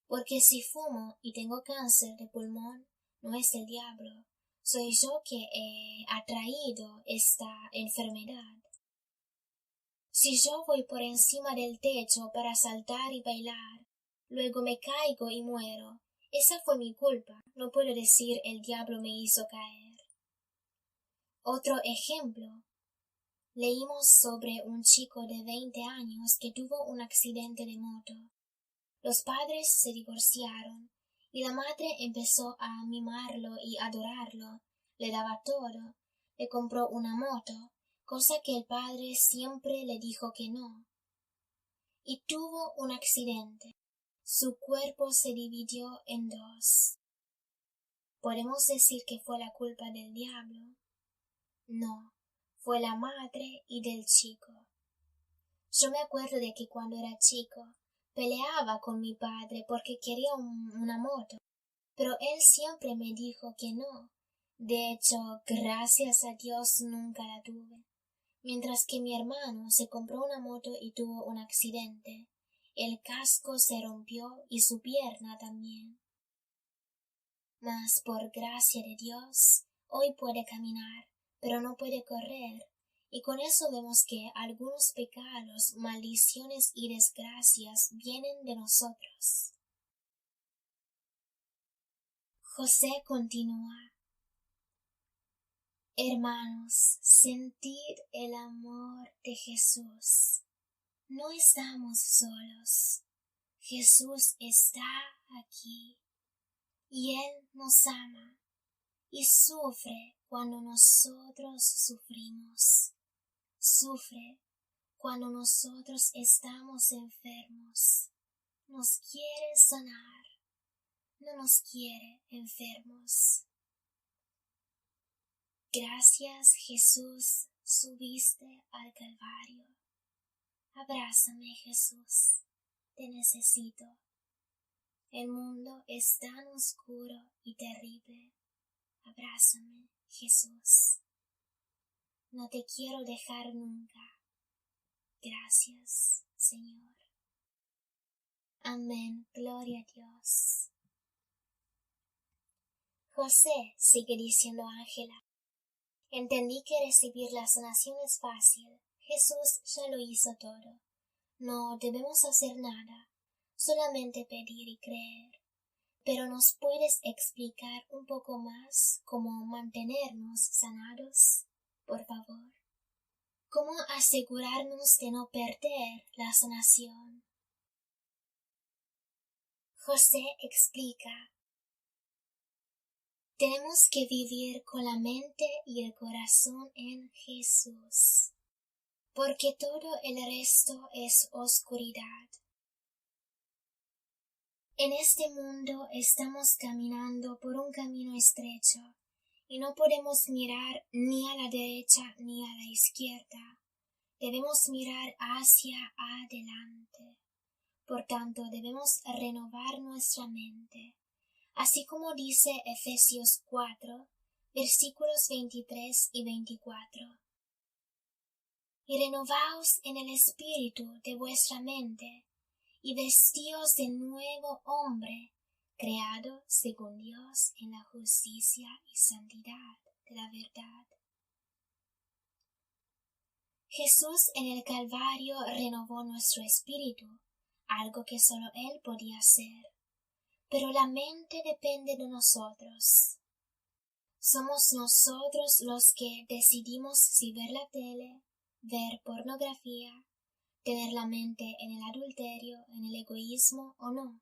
Porque si fumo y tengo cáncer de pulmón, no es el diablo, soy yo que he atraído esta enfermedad. Si yo voy por encima del techo para saltar y bailar, luego me caigo y muero, esa fue mi culpa, no puedo decir el diablo me hizo caer. Otro ejemplo. Leímos sobre un chico de 20 años que tuvo un accidente de moto. Los padres se divorciaron y la madre empezó a mimarlo y adorarlo, le daba todo, le compró una moto, cosa que el padre siempre le dijo que no. Y tuvo un accidente. Su cuerpo se dividió en dos. ¿Podemos decir que fue la culpa del diablo? No, fue la madre y del chico. Yo me acuerdo de que cuando era chico, peleaba con mi padre porque quería una moto, pero él siempre me dijo que no. De hecho, gracias a Dios nunca la tuve. Mientras que mi hermano se compró una moto y tuvo un accidente. El casco se rompió y su pierna también. Mas por gracia de Dios, hoy puede caminar, pero no puede correr. Y con eso vemos que algunos pecados, maldiciones y desgracias vienen de nosotros. José continúa. Hermanos, sentid el amor de Jesús. No estamos solos. Jesús está aquí. Y Él nos ama. Y sufre cuando nosotros sufrimos. Sufre cuando nosotros estamos enfermos. Nos quiere sanar. No nos quiere enfermos. Gracias, Jesús, subiste al Calvario. Abrázame, Jesús, te necesito. El mundo es tan oscuro y terrible. Abrázame, Jesús. no te quiero dejar nunca. Gracias, Señor. Amén, gloria a Dios. José, sigue diciendo Ángela, entendí que recibir la sanación es fácil. Jesús ya lo hizo todo. No debemos hacer nada, solamente pedir y creer. Pero ¿nos puedes explicar un poco más cómo mantenernos sanados, por favor? ¿Cómo asegurarnos de no perder la sanación? José explica: tenemos que vivir con la mente y el corazón en Jesús, porque todo el resto es oscuridad. En este mundo estamos caminando por un camino estrecho y no podemos mirar ni a la derecha ni a la izquierda. Debemos mirar hacia adelante. Por tanto, debemos renovar nuestra mente. Así como dice Efesios 4, versículos 23 y 24. Y renovaos en el espíritu de vuestra mente, y vestíos de nuevo hombre, creado según Dios en la justicia y santidad de la verdad. Jesús en el Calvario renovó nuestro espíritu, algo que solo Él podía hacer. Pero la mente depende de nosotros. Somos nosotros los que decidimos si ver la tele, ver pornografía, tener la mente en el adulterio, en el egoísmo o no.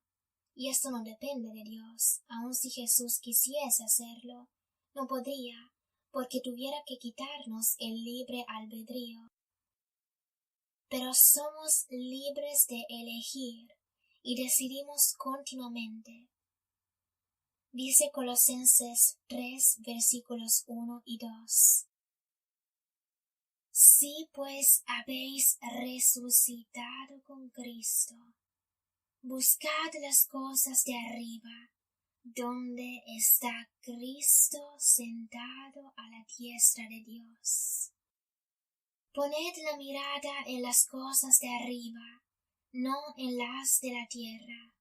Y esto no depende de Dios. Aun si Jesús quisiese hacerlo, no podría, porque tuviera que quitarnos el libre albedrío. Pero somos libres de elegir y decidimos continuamente. Dice Colosenses 3, versículos 1 y 2. Si pues habéis resucitado con Cristo, buscad las cosas de arriba, donde está Cristo sentado a la diestra de Dios. Poned la mirada en las cosas de arriba, no en las de la tierra.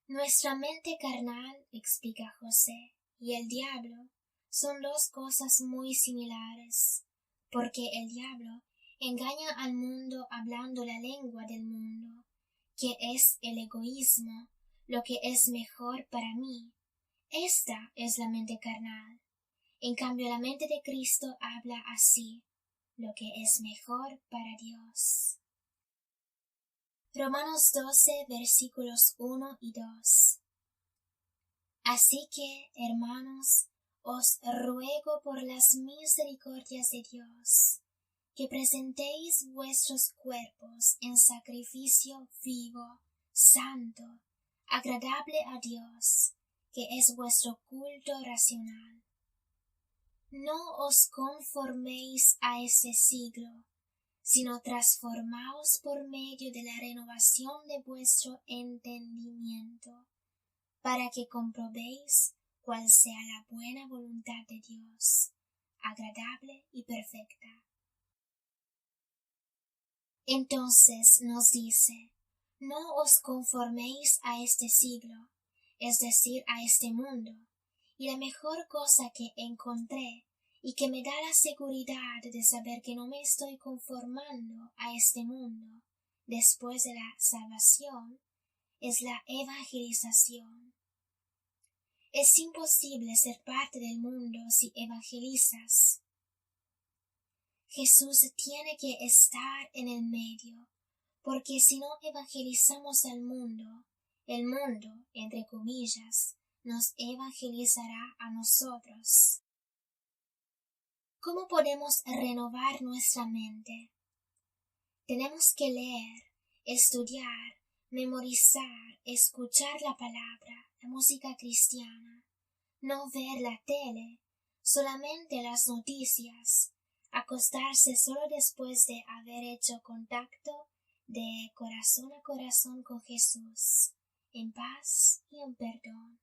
Nuestra mente carnal, explica José, y el diablo son dos cosas muy similares, porque el diablo engaña al mundo hablando la lengua del mundo, que es el egoísmo, lo que es mejor para mí. Esta es la mente carnal. En cambio, la mente de Cristo habla así, lo que es mejor para Dios. Romanos 12, versículos 1 y 2. Así que, hermanos, os ruego por las misericordias de Dios, que presentéis vuestros cuerpos en sacrificio vivo, santo, agradable a Dios, que es vuestro culto racional. No os conforméis a ese siglo, sino transformaos por medio de la renovación de vuestro entendimiento, para que comprobéis cuál sea la buena voluntad de Dios, agradable y perfecta. Entonces nos dice, no os conforméis a este siglo, es decir, a este mundo, y la mejor cosa que encontré y que me da la seguridad de saber que no me estoy conformando a este mundo después de la salvación, es la evangelización. Es imposible ser parte del mundo si evangelizas. Jesús tiene que estar en el medio, porque si no evangelizamos al mundo, el mundo, entre comillas, nos evangelizará a nosotros. ¿Cómo podemos renovar nuestra mente? Tenemos que leer, estudiar, memorizar, escuchar la palabra, la música cristiana, no ver la tele, solamente las noticias, acostarse solo después de haber hecho contacto de corazón a corazón con Jesús, en paz y en perdón.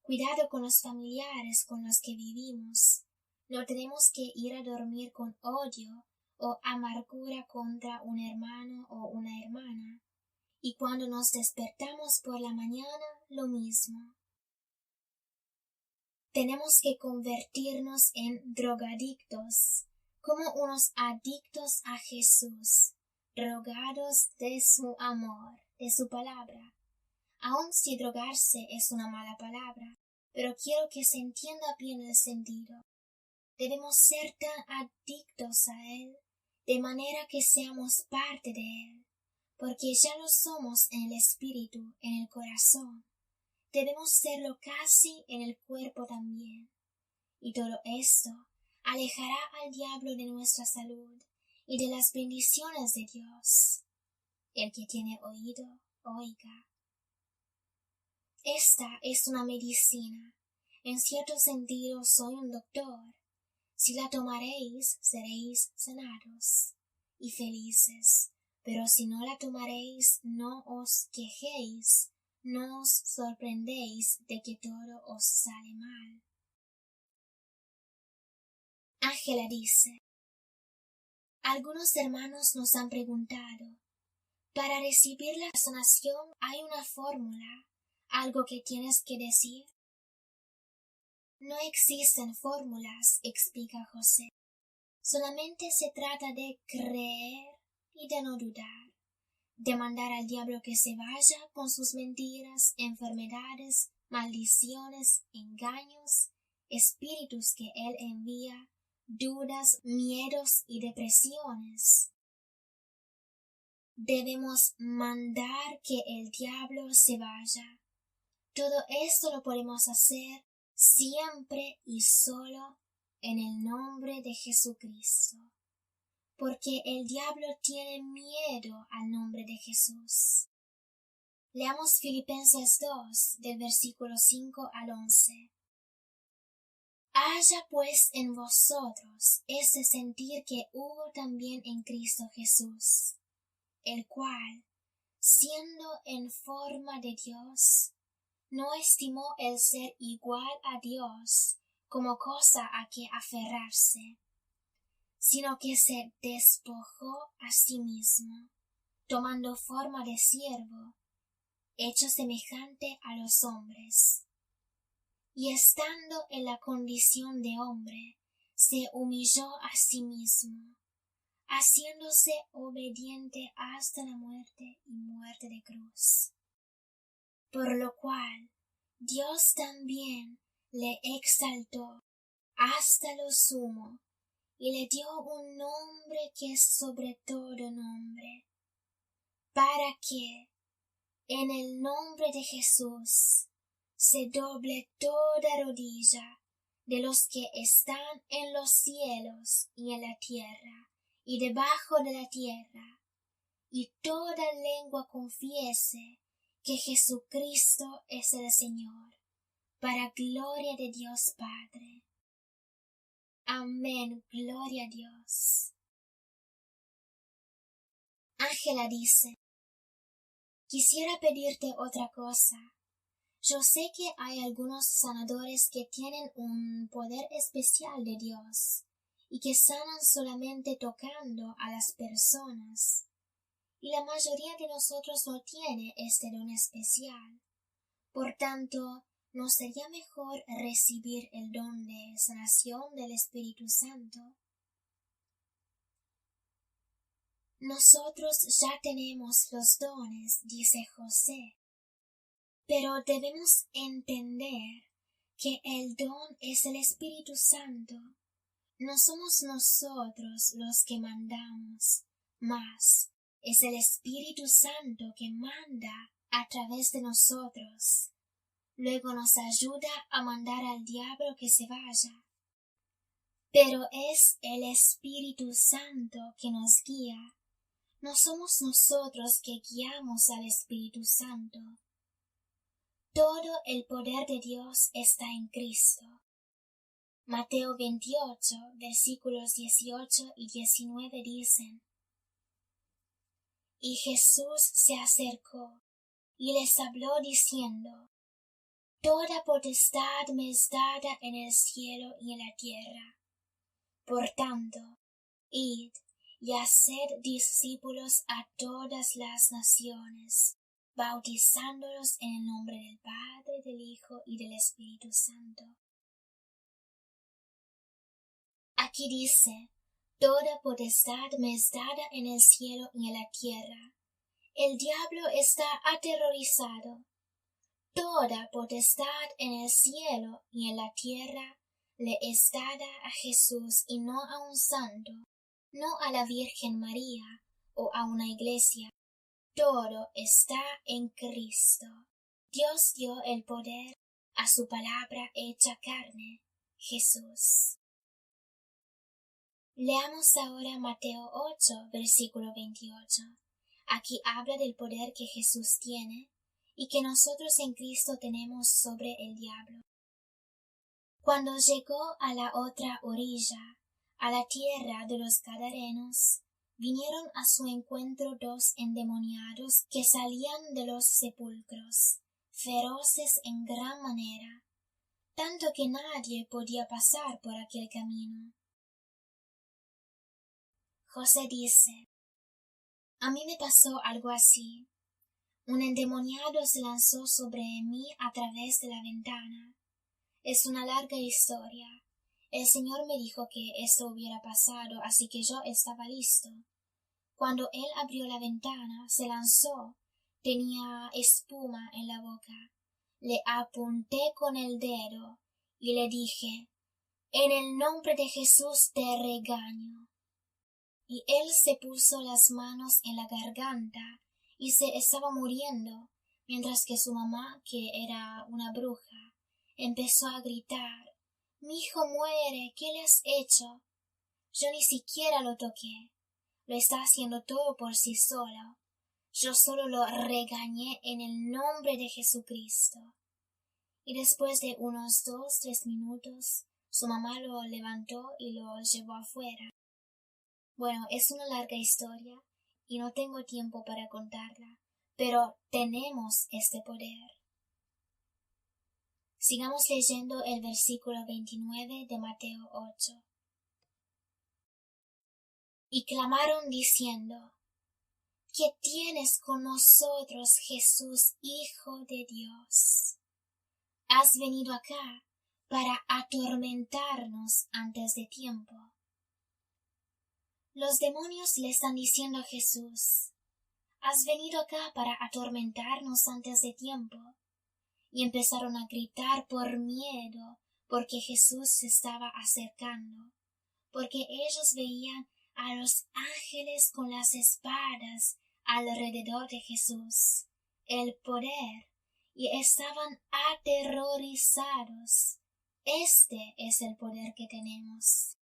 Cuidado con los familiares con los que vivimos. No tenemos que ir a dormir con odio o amargura contra un hermano o una hermana. Y cuando nos despertamos por la mañana, lo mismo. Tenemos que convertirnos en drogadictos, como unos adictos a Jesús, drogados de su amor, de su palabra. Aun si drogarse es una mala palabra, pero quiero que se entienda bien el sentido. Debemos ser tan adictos a Él, de manera que seamos parte de Él, porque ya lo somos en el espíritu, en el corazón. Debemos serlo casi en el cuerpo también. Y todo esto alejará al diablo de nuestra salud y de las bendiciones de Dios. El que tiene oído, oiga. Esta es una medicina. En cierto sentido soy un doctor. Si la tomaréis, seréis sanados y felices. Pero si no la tomaréis, no os quejéis, no os sorprendéis de que todo os sale mal. Ángela dice: algunos hermanos nos han preguntado, ¿para recibir la sanación hay una fórmula, algo que tienes que decir? No existen fórmulas, explica José. Solamente se trata de creer y de no dudar, de mandar al diablo que se vaya con sus mentiras, enfermedades, maldiciones, engaños, espíritus que él envía, dudas, miedos y depresiones. Debemos mandar que el diablo se vaya. Todo esto lo podemos hacer siempre y solo en el nombre de Jesucristo, porque el diablo tiene miedo al nombre de Jesús. Leamos Filipenses 2, del versículo 5 al 11. Haya pues en vosotros ese sentir que hubo también en Cristo Jesús, el cual, siendo en forma de Dios, no estimó el ser igual a Dios como cosa a que aferrarse, sino que se despojó a sí mismo, tomando forma de siervo, hecho semejante a los hombres. Y estando en la condición de hombre, se humilló a sí mismo, haciéndose obediente hasta la muerte y muerte de cruz. Por lo cual Dios también le exaltó hasta lo sumo y le dio un nombre que es sobre todo nombre, para que en el nombre de Jesús se doble toda rodilla de los que están en los cielos y en la tierra y debajo de la tierra, y toda lengua confiese que Jesucristo es el Señor, para gloria de Dios Padre. Amén, gloria a Dios. Ángela dice: quisiera pedirte otra cosa. Yo sé que hay algunos sanadores que tienen un poder especial de Dios y que sanan solamente tocando a las personas. Y la mayoría de nosotros no tiene este don especial. Por tanto, ¿no sería mejor recibir el don de sanación del Espíritu Santo? Nosotros ya tenemos los dones, dice José, pero debemos entender que el don es el Espíritu Santo. No somos nosotros los que mandamos, mas es el Espíritu Santo que manda a través de nosotros. Luego nos ayuda a mandar al diablo que se vaya. Pero es el Espíritu Santo que nos guía. No somos nosotros que guiamos al Espíritu Santo. Todo el poder de Dios está en Cristo. Mateo 28, versículos 18 y 19 dicen: Y Jesús se acercó y les habló diciendo: Toda potestad me es dada en el cielo y en la tierra. Por tanto, id y haced discípulos a todas las naciones, bautizándolos en el nombre del Padre, del Hijo y del Espíritu Santo. Aquí dice: toda potestad me es dada en el cielo y en la tierra. El diablo está aterrorizado. Toda potestad en el cielo y en la tierra le es dada a Jesús y no a un santo, no a la Virgen María o a una iglesia. Todo está en Cristo. Dios dio el poder a su palabra hecha carne, Jesús. Leamos ahora Mateo 8, versículo 28. Aquí habla del poder que Jesús tiene y que nosotros en Cristo tenemos sobre el diablo. Cuando llegó a la otra orilla, a la tierra de los Gadarenos, vinieron a su encuentro dos endemoniados que salían de los sepulcros, feroces en gran manera, tanto que nadie podía pasar por aquel camino. José dice: a mí me pasó algo así. Un endemoniado se lanzó sobre mí a través de la ventana. Es una larga historia. El Señor me dijo que esto hubiera pasado, así que yo estaba listo. Cuando él abrió la ventana, se lanzó. Tenía espuma en la boca. Le apunté con el dedo y le dije: en el nombre de Jesús te regaño. Y él se puso las manos en la garganta y se estaba muriendo, mientras que su mamá, que era una bruja, empezó a gritar: mi hijo muere, ¿qué le has hecho? Yo ni siquiera lo toqué, lo está haciendo todo por sí solo. Yo solo lo regañé en el nombre de Jesucristo. Y después de unos 2-3 minutos, su mamá lo levantó y lo llevó afuera. Bueno, es una larga historia y no tengo tiempo para contarla, pero tenemos este poder. Sigamos leyendo el versículo 29 de Mateo 8. Y clamaron diciendo: ¿qué tienes con nosotros, Jesús, Hijo de Dios? ¿Has venido acá para atormentarnos antes de tiempo? Los demonios le están diciendo a Jesús: ¿has venido acá para atormentarnos antes de tiempo? Y empezaron a gritar por miedo, porque Jesús se estaba acercando, porque ellos veían a los ángeles con las espadas alrededor de Jesús, el poder, y estaban aterrorizados. Este es el poder que tenemos.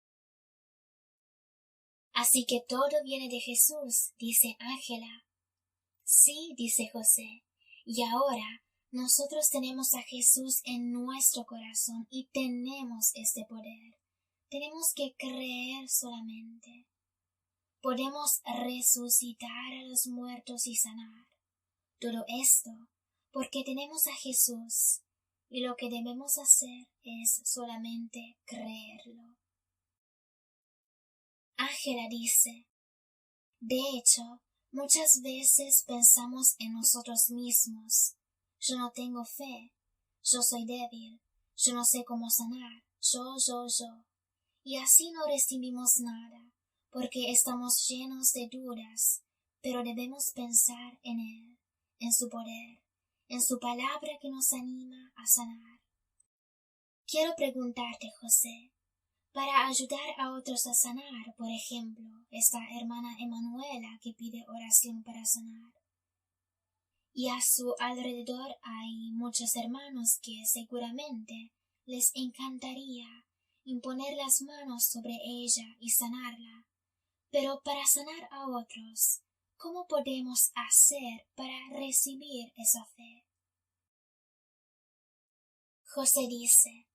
Así que todo viene de Jesús, dice Ángela. Sí, dice José, y ahora nosotros tenemos a Jesús en nuestro corazón y tenemos este poder. Tenemos que creer solamente. Podemos resucitar a los muertos y sanar. Todo esto porque tenemos a Jesús y lo que debemos hacer es solamente creerlo. Ángela dice: de hecho, muchas veces pensamos en nosotros mismos: yo no tengo fe, yo soy débil, yo no sé cómo sanar, yo. Y así no recibimos nada, porque estamos llenos de dudas, pero debemos pensar en Él, en su poder, en su palabra que nos anima a sanar. Quiero preguntarte, José, para ayudar a otros a sanar, por ejemplo, esta hermana Emanuela que pide oración para sanar. Y a su alrededor hay muchos hermanos que seguramente les encantaría imponer las manos sobre ella y sanarla. Pero para sanar a otros, ¿cómo podemos hacer para recibir esa fe? José dice: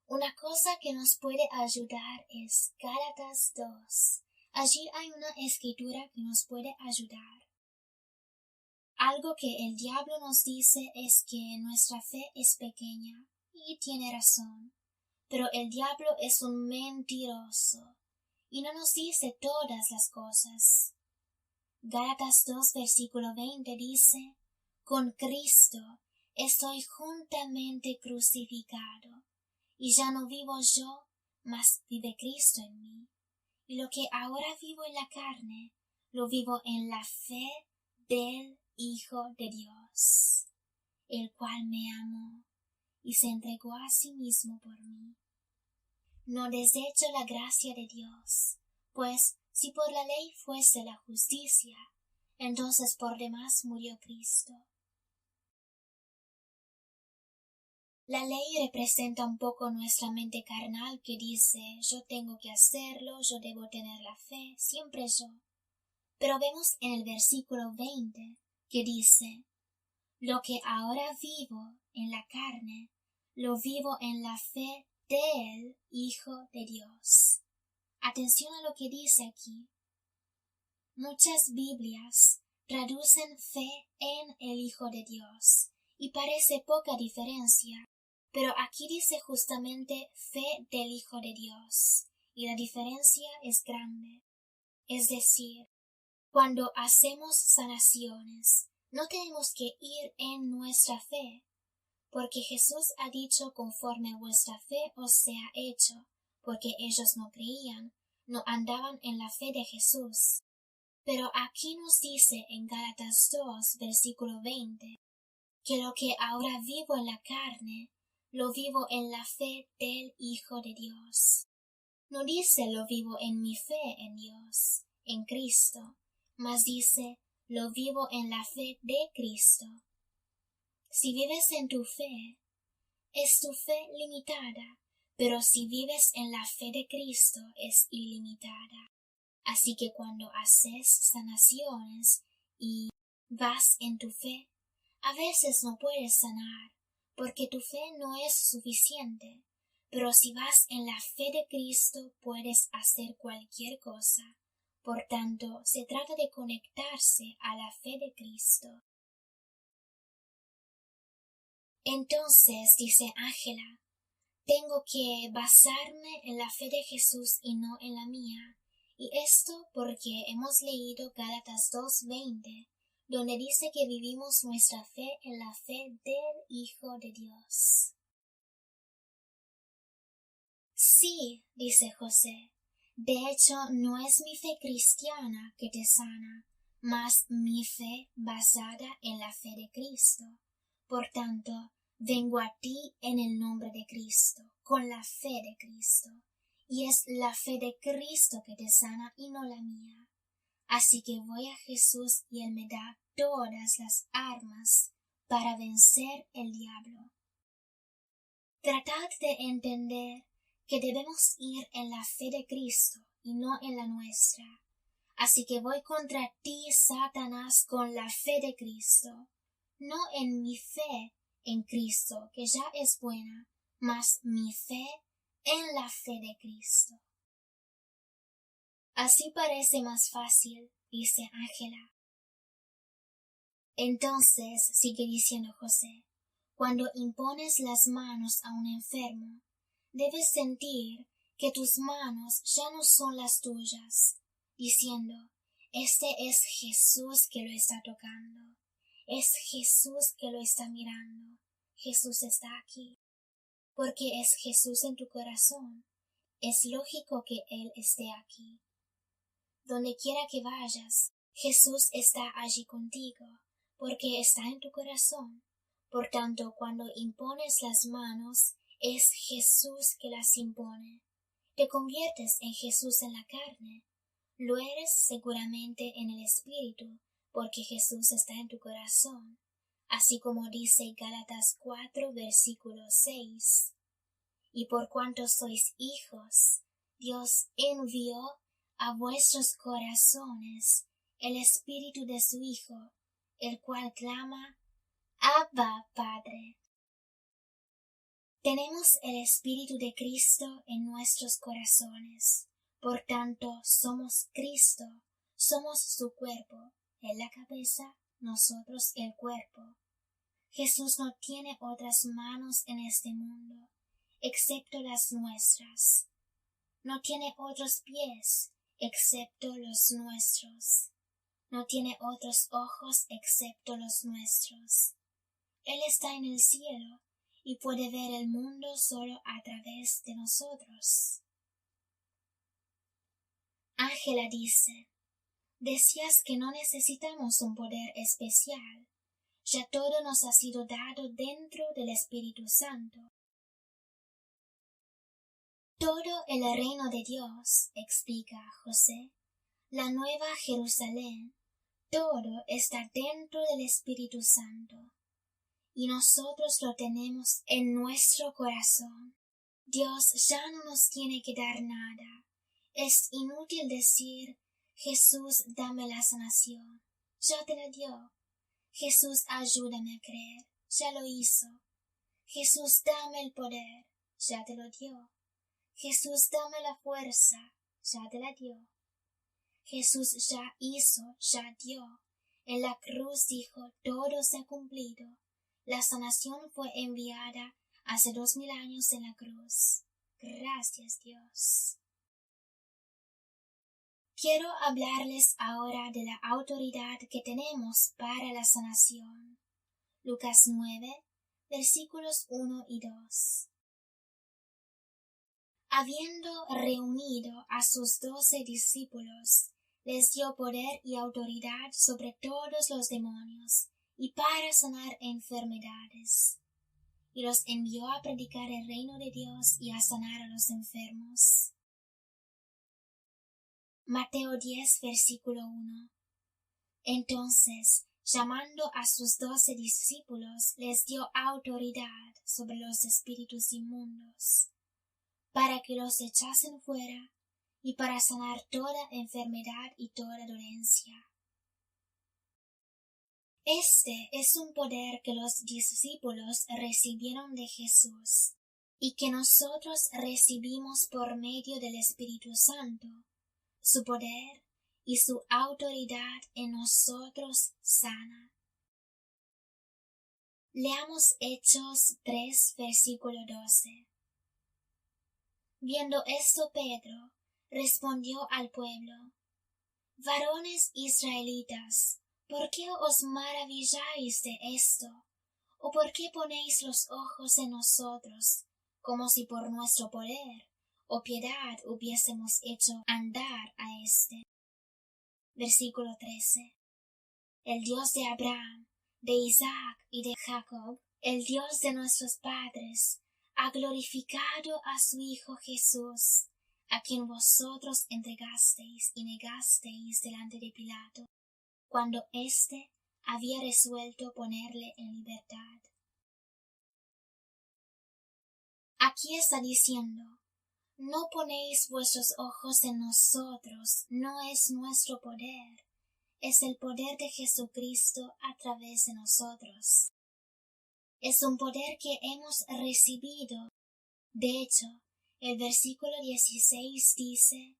una cosa que nos puede ayudar es Gálatas 2. Allí hay una escritura que nos puede ayudar. Algo que el diablo nos dice es que nuestra fe es pequeña, y tiene razón, pero el diablo es un mentiroso, y no nos dice todas las cosas. Gálatas 2, versículo 20 dice, con Cristo estoy juntamente crucificado, y ya no vivo yo, mas vive Cristo en mí. Y lo que ahora vivo en la carne, lo vivo en la fe del Hijo de Dios, el cual me amó y se entregó a sí mismo por mí. No desecho la gracia de Dios, pues si por la ley fuese la justicia, entonces por demás murió Cristo. La ley representa un poco nuestra mente carnal que dice, yo tengo que hacerlo, yo debo tener la fe, siempre yo. Pero vemos en el versículo 20 que dice, lo que ahora vivo en la carne, lo vivo en la fe del Hijo de Dios. Atención a lo que dice aquí. Muchas Biblias traducen fe en el Hijo de Dios, y parece poca diferencia, pero aquí dice justamente fe del Hijo de Dios, y la diferencia es grande. Es decir, cuando hacemos sanaciones, no tenemos que ir en nuestra fe, porque Jesús ha dicho conforme vuestra fe os sea hecho, porque ellos no creían, no andaban en la fe de Jesús. Pero aquí nos dice en Gálatas 2, versículo 20, que lo que ahora vivo en la carne, lo vivo en la fe del Hijo de Dios. No dice lo vivo en mi fe en Dios, en Cristo, mas dice lo vivo en la fe de Cristo. Si vives en tu fe, es tu fe limitada, pero si vives en la fe de Cristo es ilimitada. Así que cuando haces sanaciones y vas en tu fe, a veces no puedes sanar, porque tu fe no es suficiente, pero si vas en la fe de Cristo puedes hacer cualquier cosa. Por tanto, se trata de conectarse a la fe de Cristo. Entonces, dice Ángela, tengo que basarme en la fe de Jesús y no en la mía. Y esto porque hemos leído Gálatas 2:20, donde dice que vivimos nuestra fe en la fe del Hijo de Dios. Sí, dice José, de hecho no es mi fe cristiana que te sana, mas mi fe basada en la fe de Cristo. Por tanto, vengo a ti en el nombre de Cristo, con la fe de Cristo. Y es la fe de Cristo que te sana y no la mía. Así que voy a Jesús y Él me da todas las armas para vencer el diablo. Tratad de entender que debemos ir en la fe de Cristo y no en la nuestra. Así que voy contra ti, Satanás, con la fe de Cristo, no en mi fe en Cristo, que ya es buena, mas mi fe en la fe de Cristo. Así parece más fácil, dice Ángela. Entonces, sigue diciendo José, cuando impones las manos a un enfermo, debes sentir que tus manos ya no son las tuyas, diciendo, este es Jesús que lo está tocando, es Jesús que lo está mirando, Jesús está aquí, porque es Jesús en tu corazón, es lógico que Él esté aquí. Donde quiera que vayas, Jesús está allí contigo, porque está en tu corazón. Por tanto, cuando impones las manos, es Jesús que las impone. Te conviertes en Jesús en la carne. Lo eres seguramente en el Espíritu, porque Jesús está en tu corazón. Así como dice Gálatas 4, versículo 6. Y por cuanto sois hijos, Dios envió a vuestros corazones el Espíritu de su Hijo, el cual clama, Abba, Padre. Tenemos el Espíritu de Cristo en nuestros corazones, por tanto somos Cristo, somos su cuerpo, Él la cabeza, nosotros el cuerpo. Jesús no tiene otras manos en este mundo, excepto las nuestras. No tiene otros pies, excepto los nuestros. No tiene otros ojos, excepto los nuestros. Él está en el cielo y puede ver el mundo solo a través de nosotros. Ángela dice: decías que no necesitamos un poder especial, ya todo nos ha sido dado dentro del Espíritu Santo. Todo el reino de Dios, explica José, la nueva Jerusalén, todo está dentro del Espíritu Santo, y nosotros lo tenemos en nuestro corazón. Dios ya no nos tiene que dar nada. Es inútil decir: Jesús, dame la sanación. Ya te la dio. Jesús, ayúdame a creer. Ya lo hizo. Jesús, dame el poder. Ya te lo dio. Jesús, dame la fuerza. Ya te la dio. Jesús ya hizo, ya dio. En la cruz dijo: todo se ha cumplido. La sanación fue enviada hace 2000 años en la cruz. Gracias, Dios. Quiero hablarles ahora de la autoridad que tenemos para la sanación. Lucas 9, versículos 1 y 2. Habiendo reunido a sus 12 discípulos, les dio poder y autoridad sobre todos los demonios, y para sanar enfermedades. Y los envió a predicar el reino de Dios y a sanar a los enfermos. Mateo 10, versículo 1. Entonces, llamando a sus 12 discípulos, les dio autoridad sobre los espíritus inmundos, para que los echasen fuera, y para sanar toda enfermedad y toda dolencia. Este es un poder que los discípulos recibieron de Jesús, y que nosotros recibimos por medio del Espíritu Santo. Su poder y su autoridad en nosotros sana. Leamos Hechos 3, versículo 12. Viendo esto, Pedro respondió al pueblo: varones israelitas, ¿por qué os maravilláis de esto? ¿O por qué ponéis los ojos en nosotros, como si por nuestro poder o piedad hubiésemos hecho andar a éste? Versículo 13. El Dios de Abraham, de Isaac y de Jacob, el Dios de nuestros padres, ha glorificado a su Hijo Jesús, a quien vosotros entregasteis y negasteis delante de Pilato, cuando éste había resuelto ponerle en libertad. Aquí está diciendo: no ponéis vuestros ojos en nosotros, no es nuestro poder, es el poder de Jesucristo a través de nosotros. Es un poder que hemos recibido. De hecho, el versículo 16 dice: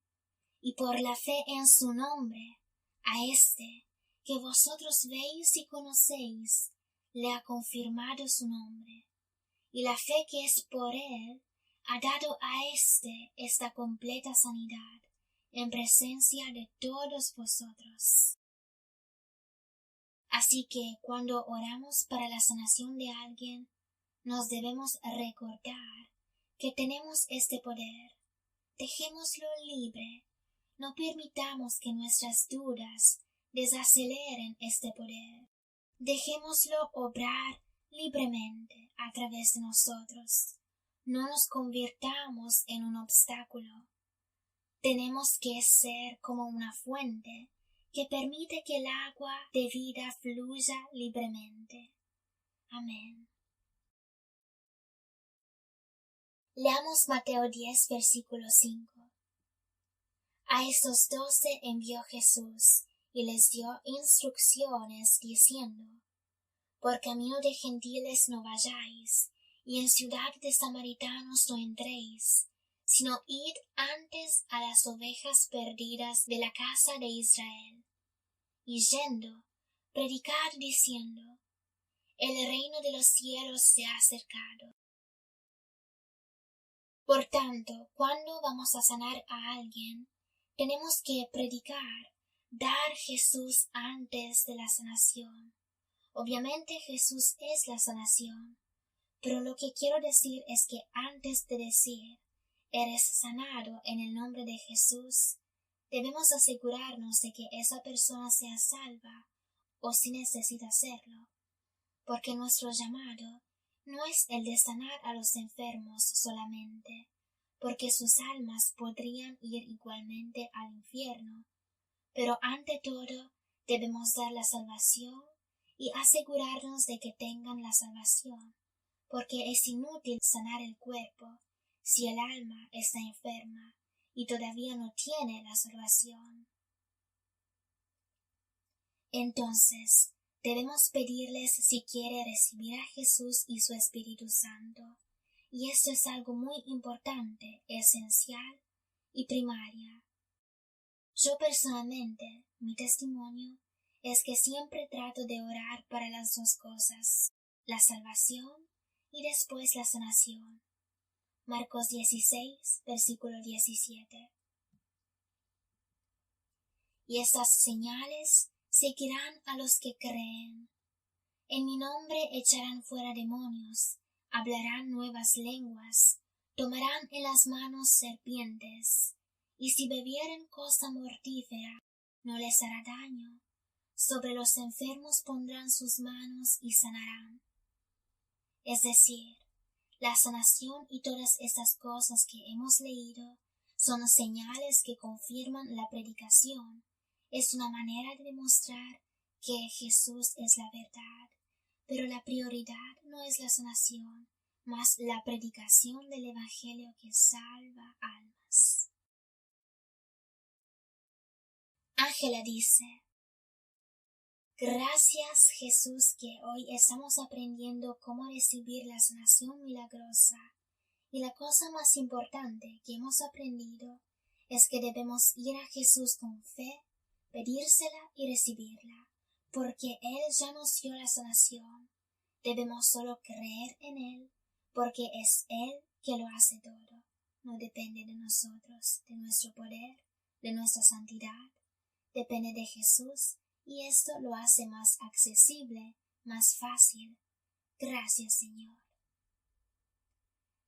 y por la fe en su nombre, a este que vosotros veis y conocéis, le ha confirmado su nombre. Y la fe que es por él ha dado a éste esta completa sanidad en presencia de todos vosotros. Así que cuando oramos para la sanación de alguien, nos debemos recordar que tenemos este poder. Dejémoslo libre. No permitamos que nuestras dudas desaceleren este poder. Dejémoslo obrar libremente a través de nosotros. No nos convirtamos en un obstáculo. Tenemos que ser como una fuente que permite que el agua de vida fluya libremente. Amén. Leamos Mateo 10, versículo 5. A estos 12 envió Jesús y les dio instrucciones diciendo: por camino de gentiles no vayáis, y en ciudad de samaritanos no entréis, sino id antes a las ovejas perdidas de la casa de Israel. Y yendo, predicad diciendo: el reino de los cielos se ha acercado. Por tanto, cuando vamos a sanar a alguien, tenemos que predicar, dar Jesús antes de la sanación. Obviamente Jesús es la sanación, pero lo que quiero decir es que antes de decir, eres sanado en el nombre de Jesús, debemos asegurarnos de que esa persona sea salva o si necesita hacerlo, porque nuestro llamado no es el de sanar a los enfermos solamente, porque sus almas podrían ir igualmente al infierno, pero ante todo debemos dar la salvación y asegurarnos de que tengan la salvación, porque es inútil sanar el cuerpo si el alma está enferma y todavía no tiene la salvación. Entonces, debemos pedirles si quiere recibir a Jesús y su Espíritu Santo, y esto es algo muy importante, esencial y primaria. Yo personalmente, mi testimonio es que siempre trato de orar para las dos cosas, la salvación y después la sanación. Marcos 16, versículo 17. Y estas señales seguirán a los que creen. En mi nombre echarán fuera demonios, hablarán nuevas lenguas, tomarán en las manos serpientes, y si bebieren cosa mortífera, no les hará daño. Sobre los enfermos pondrán sus manos y sanarán. Es decir, la sanación y todas estas cosas que hemos leído son señales que confirman la predicación. Es una manera de demostrar que Jesús es la verdad, pero la prioridad no es la sanación, mas la predicación del Evangelio que salva almas. Ángela dice: gracias, Jesús, que hoy estamos aprendiendo cómo recibir la sanación milagrosa. Y la cosa más importante que hemos aprendido es que debemos ir a Jesús con fe, pedírsela y recibirla, porque Él ya nos dio la sanación. Debemos solo creer en Él, porque es Él que lo hace todo. No depende de nosotros, de nuestro poder, de nuestra santidad. Depende de Jesús, y esto lo hace más accesible, más fácil. Gracias, Señor.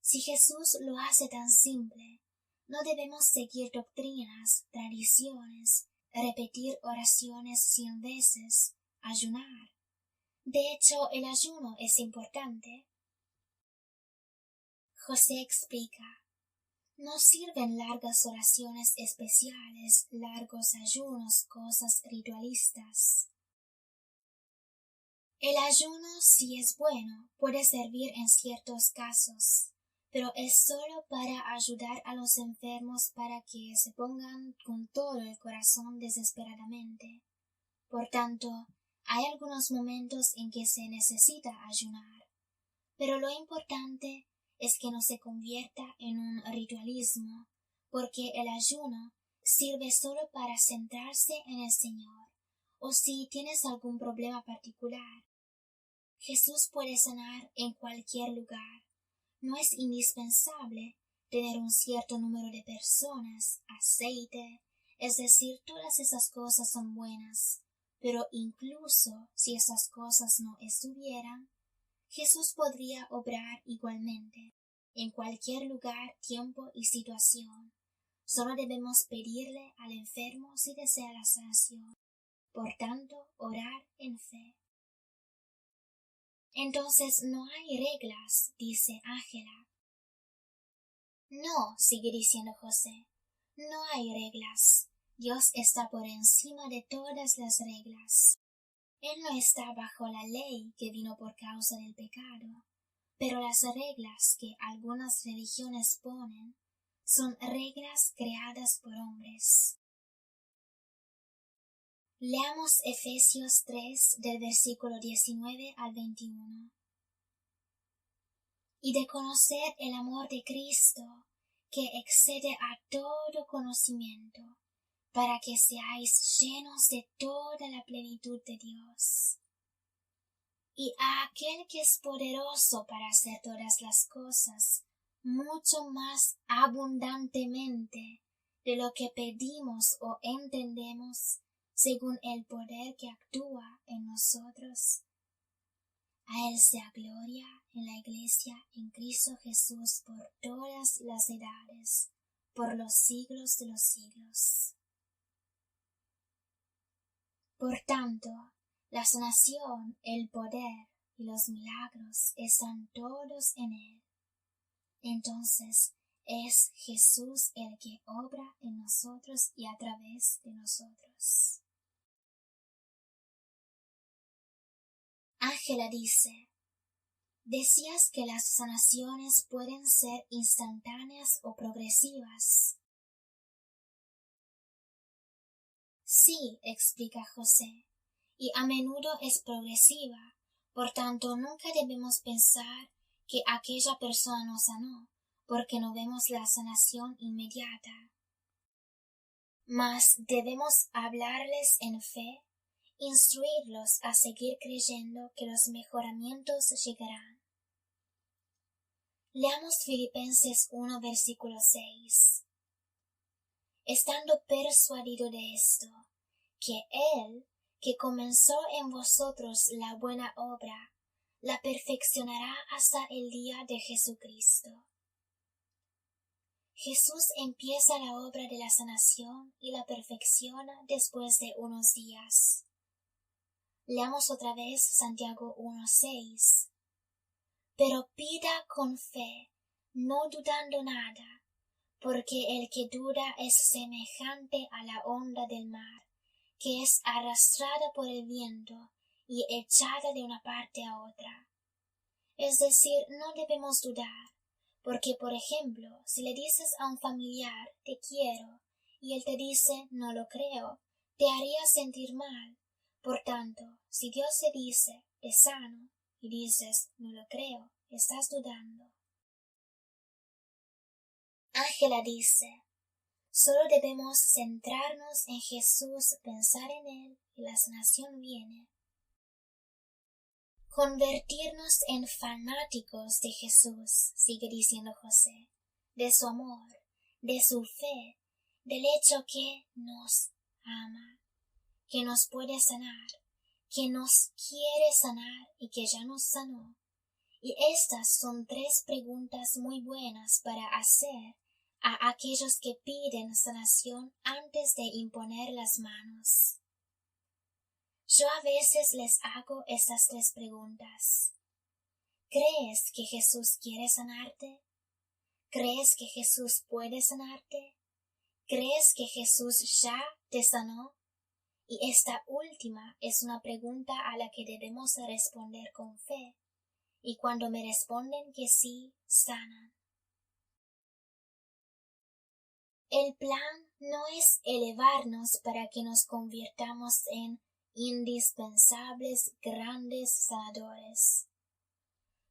Si Jesús lo hace tan simple, no debemos seguir doctrinas, tradiciones, repetir oraciones 100 veces, ayunar. De hecho, el ayuno es importante. José explica: no sirven largas oraciones especiales, largos ayunos, cosas ritualistas. El ayuno, si es bueno, puede servir en ciertos casos, pero es solo para ayudar a los enfermos para que se pongan con todo el corazón desesperadamente. Por tanto, hay algunos momentos en que se necesita ayunar, pero lo importante es que no se convierta en un ritualismo, porque el ayuno sirve solo para centrarse en el Señor, o si tienes algún problema particular. Jesús puede sanar en cualquier lugar. No es indispensable tener un cierto número de personas, aceite, es decir, todas esas cosas son buenas, pero incluso si esas cosas no estuvieran, Jesús podría obrar igualmente, en cualquier lugar, tiempo y situación. Solo debemos pedirle al enfermo si desea la sanación. Por tanto, orar en fe. Entonces no hay reglas, dice Ángela. No, sigue diciendo José, no hay reglas. Dios está por encima de todas las reglas. Él no está bajo la ley que vino por causa del pecado, pero las reglas que algunas religiones ponen son reglas creadas por hombres. Leamos Efesios 3 del versículo 19 al 21. Y de conocer el amor de Cristo, que excede a todo conocimiento, para que seáis llenos de toda la plenitud de Dios. Y a aquel que es poderoso para hacer todas las cosas, mucho más abundantemente de lo que pedimos o entendemos, según el poder que actúa en nosotros. A Él sea gloria en la Iglesia en Cristo Jesús por todas las edades, por los siglos de los siglos. Por tanto, la sanación, el poder y los milagros están todos en Él. Entonces es Jesús el que obra en nosotros y a través de nosotros. Ángela dice: decías que las sanaciones pueden ser instantáneas o progresivas. Sí, explica José, y a menudo es progresiva, por tanto nunca debemos pensar que aquella persona nos sanó, porque no vemos la sanación inmediata. Mas debemos hablarles en fe, instruirlos a seguir creyendo que los mejoramientos llegarán. Leamos Filipenses 1, versículo 6. Estando persuadido de esto, que Él, que comenzó en vosotros la buena obra, la perfeccionará hasta el día de Jesucristo. Jesús empieza la obra de la sanación y la perfecciona después de unos días. Leamos otra vez Santiago 1:6. Pero pida con fe, no dudando nada, porque el que duda es semejante a la onda del mar, que es arrastrada por el viento y echada de una parte a otra. Es decir, no debemos dudar, porque, por ejemplo, si le dices a un familiar te quiero y él te dice no lo creo, te haría sentir mal. Por tanto, si Dios te dice te sano y dices no lo creo, estás dudando. Ángela dice: solo debemos centrarnos en Jesús, pensar en Él y la sanación viene. Convertirnos en fanáticos de Jesús, sigue diciendo José, de su amor, de su fe, del hecho que nos ama, que nos puede sanar, que nos quiere sanar y que ya nos sanó. Y estas son tres preguntas muy buenas para hacer a aquellos que piden sanación antes de imponer las manos. Yo a veces les hago estas tres preguntas. ¿Crees que Jesús quiere sanarte? ¿Crees que Jesús puede sanarte? ¿Crees que Jesús ya te sanó? Y esta última es una pregunta a la que debemos responder con fe. Y cuando me responden que sí, sanan. El plan no es elevarnos para que nos convirtamos en indispensables grandes sanadores.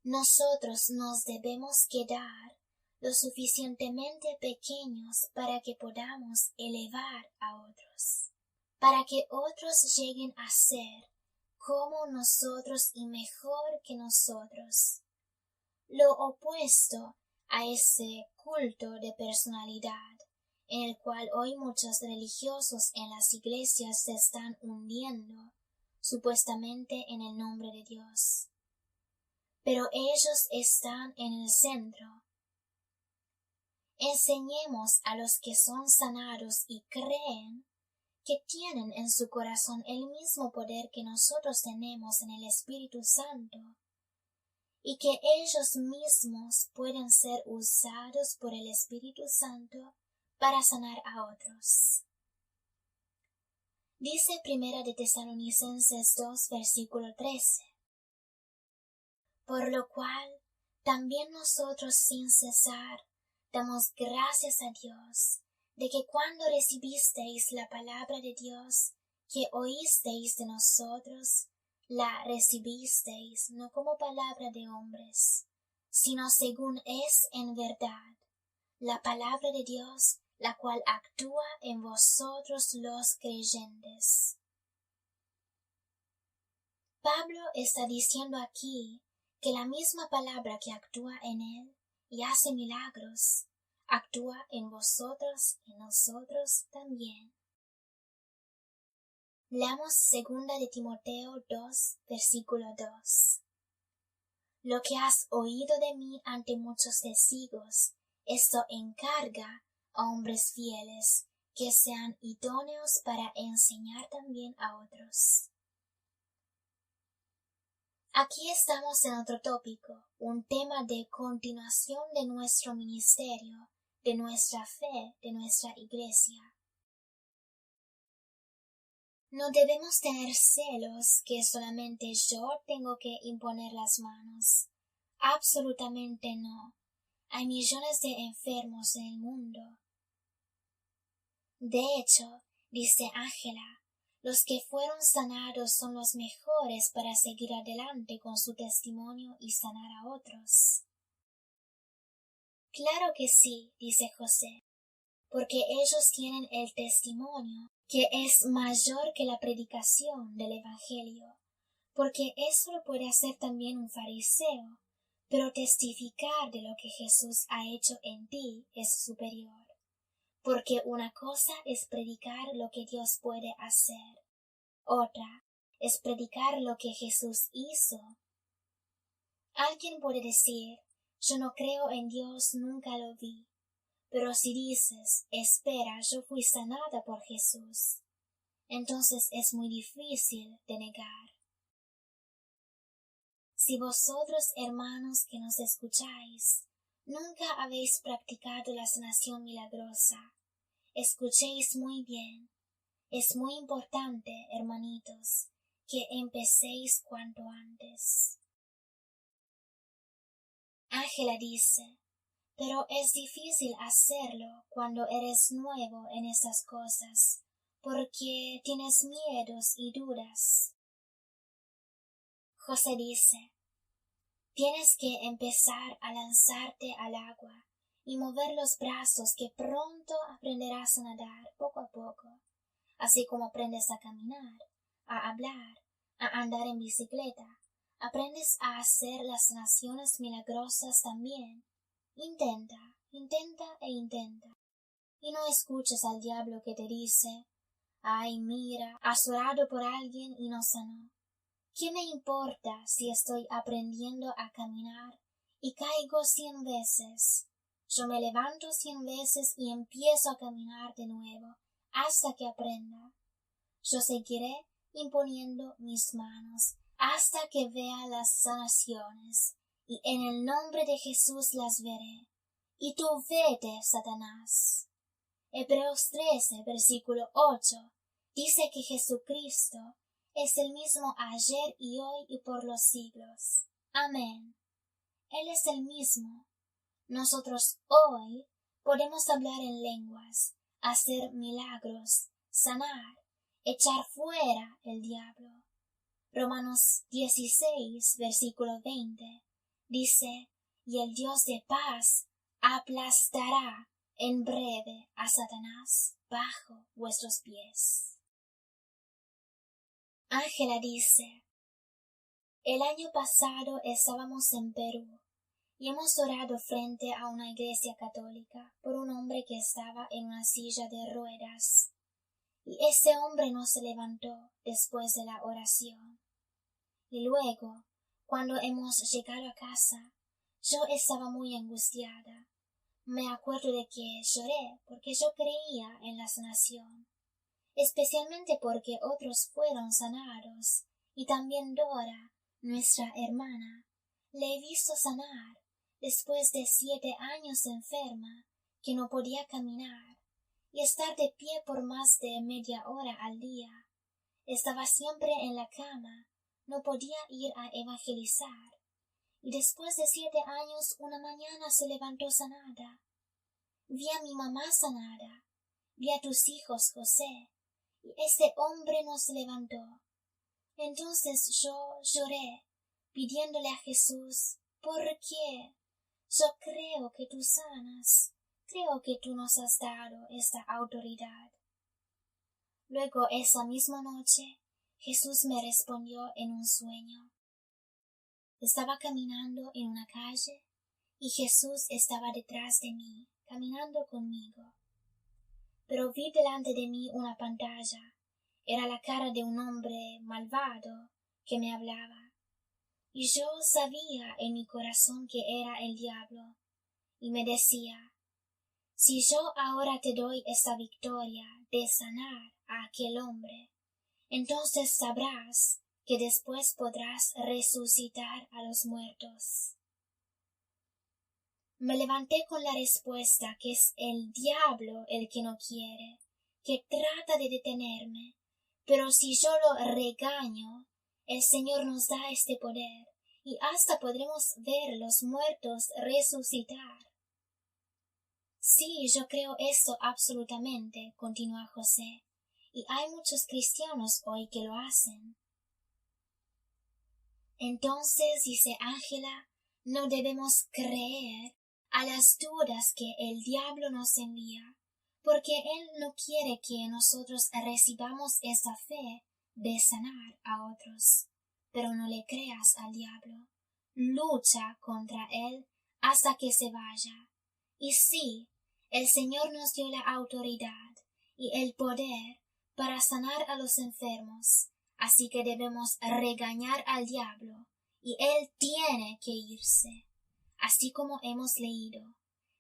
Nosotros nos debemos quedar lo suficientemente pequeños para que podamos elevar a otros, para que otros lleguen a ser como nosotros y mejor que nosotros. Lo opuesto a ese culto de personalidad en el cual hoy muchos religiosos en las iglesias se están hundiendo, supuestamente en el nombre de Dios. Pero ellos están en el centro. Enseñemos a los que son sanados y creen que tienen en su corazón el mismo poder que nosotros tenemos en el Espíritu Santo, y que ellos mismos pueden ser usados por el Espíritu Santo para sanar a otros. Dice Primera de Tesalonicenses 2, versículo 13. Por lo cual, también nosotros sin cesar damos gracias a Dios de que cuando recibisteis la palabra de Dios que oísteis de nosotros, la recibisteis no como palabra de hombres, sino según es en verdad, la palabra de Dios, la cual actúa en vosotros los creyentes. Pablo está diciendo aquí que la misma palabra que actúa en él y hace milagros, actúa en vosotros y en nosotros también. Leamos 2 de Timoteo 2, versículo 2. Lo que has oído de mí ante muchos testigos, esto encarga a hombres fieles, que sean idóneos para enseñar también a otros. Aquí estamos en otro tópico, un tema de continuación de nuestro ministerio, de nuestra fe, de nuestra iglesia. No debemos tener celos que solamente yo tengo que imponer las manos. Absolutamente no. Hay millones de enfermos en el mundo. De hecho, dice Ángela, los que fueron sanados son los mejores para seguir adelante con su testimonio y sanar a otros. Claro que sí, dice José, porque ellos tienen el testimonio que es mayor que la predicación del Evangelio, porque eso lo puede hacer también un fariseo, pero testificar de lo que Jesús ha hecho en ti es superior, porque una cosa es predicar lo que Dios puede hacer, otra es predicar lo que Jesús hizo. Alguien puede decir, yo no creo en Dios, nunca lo vi. Pero si dices, espera, yo fui sanada por Jesús, entonces es muy difícil de negar. Si vosotros, hermanos que nos escucháis, nunca habéis practicado la sanación milagrosa, escuchéis muy bien. Es muy importante, hermanitos, que empecéis cuanto antes. Ángela dice, pero es difícil hacerlo cuando eres nuevo en esas cosas, porque tienes miedos y dudas. José dice, tienes que empezar a lanzarte al agua y mover los brazos, que pronto aprenderás a nadar poco a poco, así como aprendes a caminar, a hablar, a andar en bicicleta. Aprendes a hacer las sanaciones milagrosas también. Intenta e intenta. Y no escuches al diablo que te dice, ay, mira, has orado por alguien y no sanó. ¿Qué me importa si estoy aprendiendo a caminar y caigo 100 veces? Yo me levanto 100 veces y empiezo a caminar de nuevo hasta que aprenda. Yo seguiré imponiendo mis manos hasta que vea las sanaciones, y en el nombre de Jesús las veré. Y tú vete, Satanás. Hebreos 13, versículo 8, dice que Jesucristo es el mismo ayer y hoy y por los siglos. Amén. Él es el mismo. Nosotros hoy podemos hablar en lenguas, hacer milagros, sanar, echar fuera el diablo. Romanos 16, versículo 20, dice, y el Dios de paz aplastará en breve a Satanás bajo vuestros pies. Ángela dice, el año pasado estábamos en Perú y hemos orado frente a una iglesia católica por un hombre que estaba en una silla de ruedas, y ese hombre no se levantó después de la oración. Y luego, cuando hemos llegado a casa, yo estaba muy angustiada. Me acuerdo de que lloré porque yo creía en la sanación, especialmente porque otros fueron sanados, y también Dora, nuestra hermana, le he visto sanar después de 7 años enferma, que no podía caminar y estar de pie por más de media hora al día. Estaba siempre en la cama, no podía ir a evangelizar, y después de 7 años una mañana se levantó sanada. Vi a mi mamá sanada, vi a tus hijos, José, y este hombre no se levantó. Entonces yo lloré, pidiéndole a Jesús, ¿por qué? Yo creo que tú sanas, creo que tú nos has dado esta autoridad. Luego esa misma noche, Jesús me respondió en un sueño. Estaba caminando en una calle y Jesús estaba detrás de mí, caminando conmigo. Pero vi delante de mí una pantalla. Era la cara de un hombre malvado que me hablaba. Y yo sabía en mi corazón que era el diablo, y me decía: si yo ahora te doy esta victoria de sanar a aquel hombre, entonces sabrás que después podrás resucitar a los muertos. Me levanté con la respuesta que es el diablo el que no quiere, que trata de detenerme, pero si yo lo regaño, el Señor nos da este poder, y hasta podremos ver los muertos resucitar. Sí, yo creo eso absolutamente, continúa José, y hay muchos cristianos hoy que lo hacen. Entonces, dice Ángela, no debemos creer a las dudas que el diablo nos envía, porque él no quiere que nosotros recibamos esa fe de sanar a otros. Pero no le creas al diablo. Lucha contra él hasta que se vaya. Y sí, el Señor nos dio la autoridad y el poder para sanar a los enfermos, así que debemos regañar al diablo, y él tiene que irse. Así como hemos leído,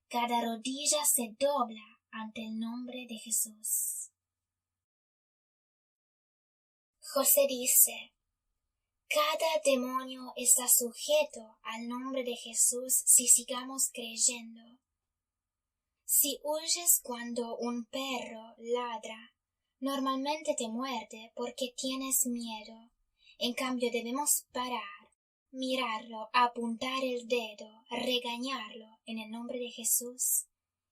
cada rodilla se dobla ante el nombre de Jesús. José dice: cada demonio está sujeto al nombre de Jesús si sigamos creyendo. Si huyes cuando un perro ladra, normalmente te muerde porque tienes miedo. En cambio debemos parar, mirarlo, apuntar el dedo, regañarlo en el nombre de Jesús.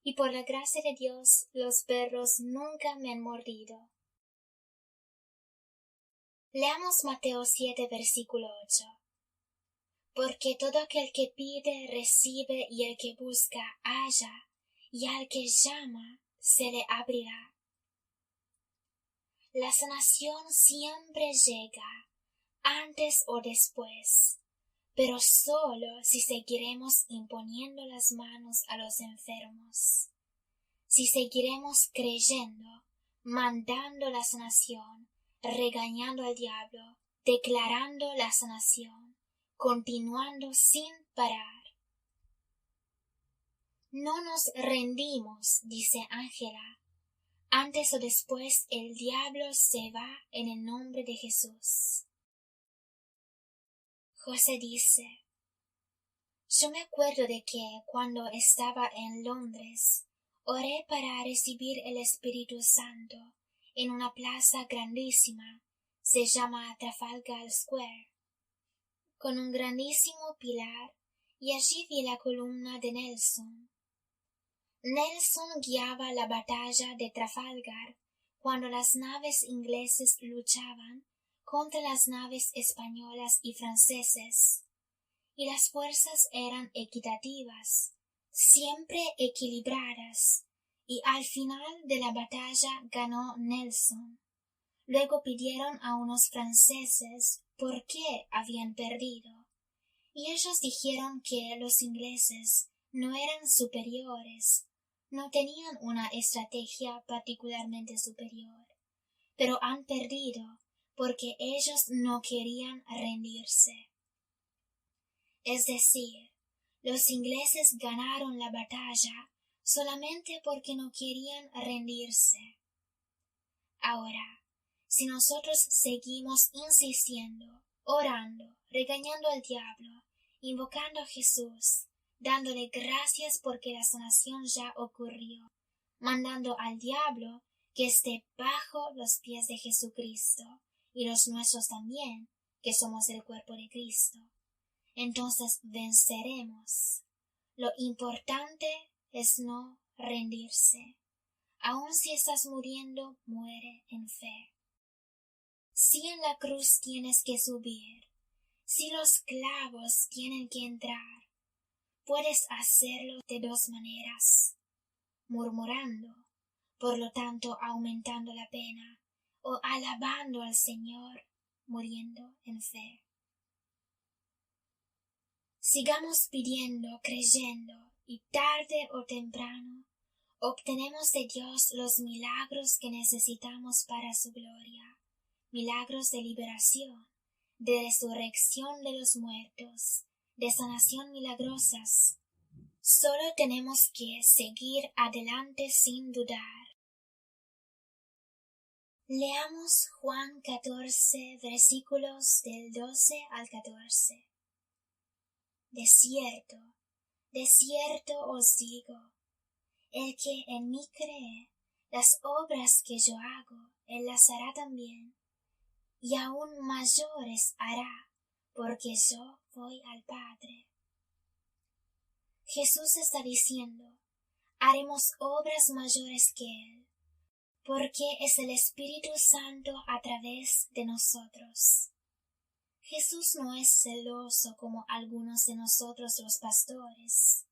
Y por la gracia de Dios, los perros nunca me han mordido. Leamos Mateo 7, versículo 8. Porque todo aquel que pide, recibe, y el que busca, halla, y al que llama, se le abrirá. La sanación siempre llega, antes o después, pero solo si seguiremos imponiendo las manos a los enfermos. Si seguiremos creyendo, mandando la sanación, regañando al diablo, declarando la sanación, continuando sin parar. No nos rendimos, dice Ángela. Antes o después el diablo se va en el nombre de Jesús. José dice: yo me acuerdo de que cuando estaba en Londres, oré para recibir el Espíritu Santo en una plaza grandísima, se llama Trafalgar Square, con un grandísimo pilar, y allí vi la columna de Nelson. Nelson guiaba la batalla de Trafalgar cuando las naves inglesas luchaban contra las naves españolas y franceses, y las fuerzas eran equitativas, siempre equilibradas, y al final de la batalla ganó Nelson. Luego pidieron a unos franceses por qué habían perdido, y ellos dijeron que los ingleses no eran superiores, no tenían una estrategia particularmente superior, pero han perdido porque ellos no querían rendirse. Es decir, los ingleses ganaron la batalla solamente porque no querían rendirse. Ahora, si nosotros seguimos insistiendo, orando, regañando al diablo, invocando a Jesús, dándole gracias porque la sanación ya ocurrió, mandando al diablo que esté bajo los pies de Jesucristo, y los nuestros también, que somos el cuerpo de Cristo, entonces venceremos. Lo importante es no rendirse. Aun si estás muriendo, muere en fe. Si en la cruz tienes que subir, si los clavos tienen que entrar, puedes hacerlo de dos maneras: murmurando, por lo tanto aumentando la pena, o alabando al Señor, muriendo en fe. Sigamos pidiendo, creyendo, y tarde o temprano obtenemos de Dios los milagros que necesitamos para su gloria, milagros de liberación, de resurrección de los muertos, de sanación milagrosas. Solo tenemos que seguir adelante sin dudar. Leamos Juan 14, versículos del 12 al 14. De cierto os digo, el que en mí cree, las obras que yo hago, él las hará también, y aún mayores hará, porque yo voy al Padre. Jesús está diciendo, haremos obras mayores que él, porque es el Espíritu Santo a través de nosotros. Jesús no es celoso como algunos de nosotros los pastores.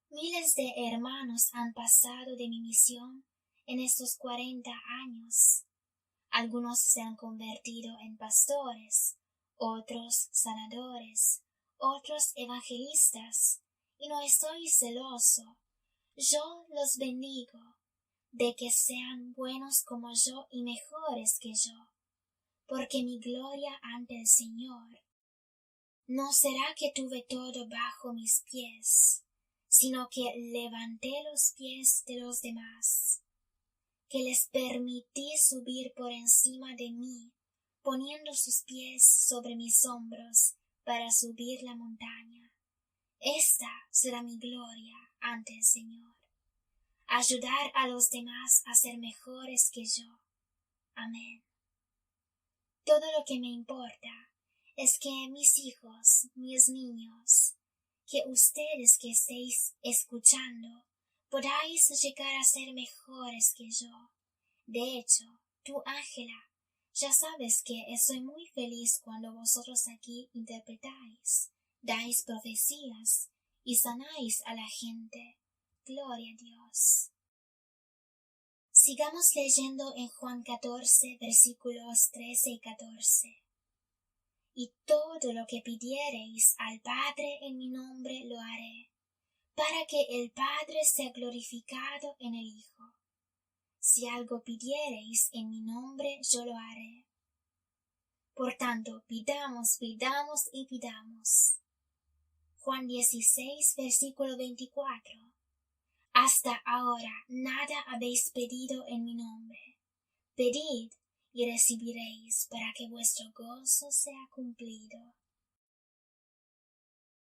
Miles de hermanos han pasado de mi misión en estos 40 años. Algunos se han convertido en pastores, otros sanadores, otros evangelistas, y no estoy celoso. Yo los bendigo, de que sean buenos como yo y mejores que yo, porque mi gloria ante el Señor no será que tuve todo bajo mis pies, sino que levanté los pies de los demás, que les permití subir por encima de mí, poniendo sus pies sobre mis hombros para subir la montaña. Esta será mi gloria ante el Señor, ayudar a los demás a ser mejores que yo. Amén. Todo lo que me importa es que mis hijos, mis niños, que ustedes que estéis escuchando, podáis llegar a ser mejores que yo. De hecho, tú, Ángela, ya sabes que estoy muy feliz cuando vosotros aquí interpretáis, dais profecías y sanáis a la gente. Gloria a Dios. Sigamos leyendo en Juan 14, versículos 13 y 14. Y todo lo que pidiereis al Padre en mi nombre lo haré, para que el Padre sea glorificado en el Hijo. Si algo pidiereis en mi nombre, yo lo haré. Por tanto, pidamos, pidamos y pidamos. Juan 16, versículo 24. Hasta ahora nada habéis pedido en mi nombre. Pedid y recibiréis, para que vuestro gozo sea cumplido.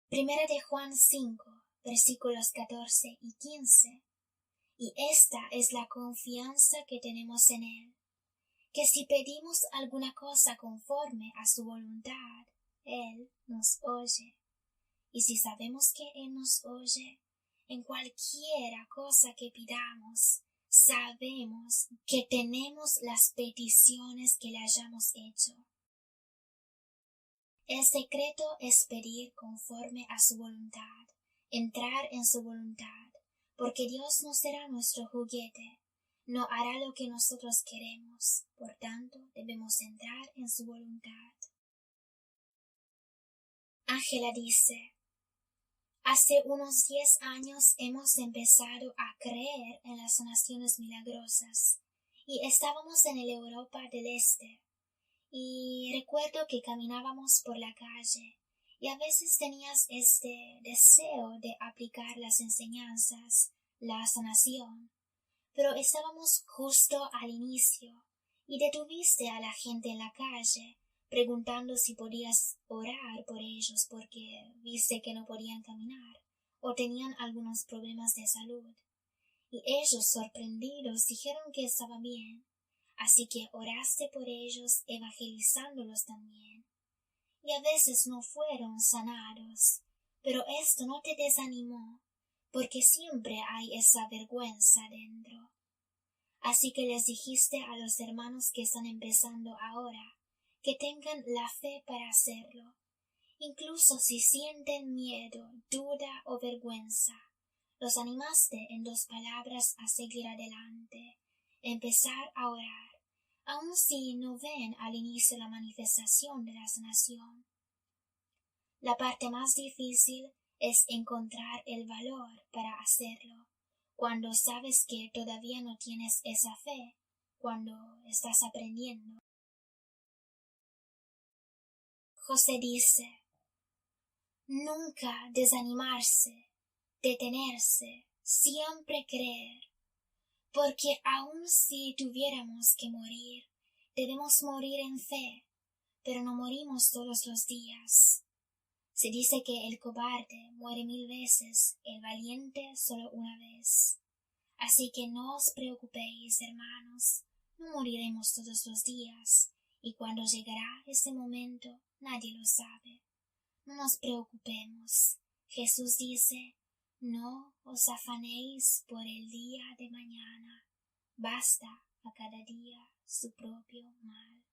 Primera de Juan 5, versículos 14 y 15. Y esta es la confianza que tenemos en él, que si pedimos alguna cosa conforme a su voluntad, él nos oye. Y si sabemos que él nos oye, en cualquiera cosa que pidamos, sabemos que tenemos las peticiones que le hayamos hecho. El secreto es pedir conforme a su voluntad, entrar en su voluntad, porque Dios no será nuestro juguete, no hará lo que nosotros queremos, por tanto debemos entrar en su voluntad. Ángela dice, hace unos 10 años hemos empezado a creer en las sanaciones milagrosas y estábamos en el Europa del Este y recuerdo que caminábamos por la calle y a veces tenías este deseo de aplicar las enseñanzas, la sanación, pero estábamos justo al inicio y detuviste a la gente en la calle preguntando si podías orar por ellos porque viste que no podían caminar o tenían algunos problemas de salud. Y ellos, sorprendidos, dijeron que estaba bien, así que oraste por ellos evangelizándolos también. Y a veces no fueron sanados, pero esto no te desanimó, porque siempre hay esa vergüenza dentro. Así que les dijiste a los hermanos que están empezando ahora, que tengan la fe para hacerlo, incluso si sienten miedo, duda o vergüenza. Los animaste en 2 palabras a seguir adelante, empezar a orar, aun si no ven al inicio la manifestación de la sanación. La parte más difícil es encontrar el valor para hacerlo, cuando sabes que todavía no tienes esa fe, cuando estás aprendiendo. José dice, nunca desanimarse, detenerse, siempre creer, porque aun si tuviéramos que morir, debemos morir en fe, pero no morimos todos los días. Se dice que el cobarde muere 1000 veces, el valiente solo una vez. Así que no os preocupéis, hermanos, no moriremos todos los días, y cuando llegará ese momento nadie lo sabe. No nos preocupemos. Jesús dice, no os afanéis por el día de mañana, basta a cada día su propio mal.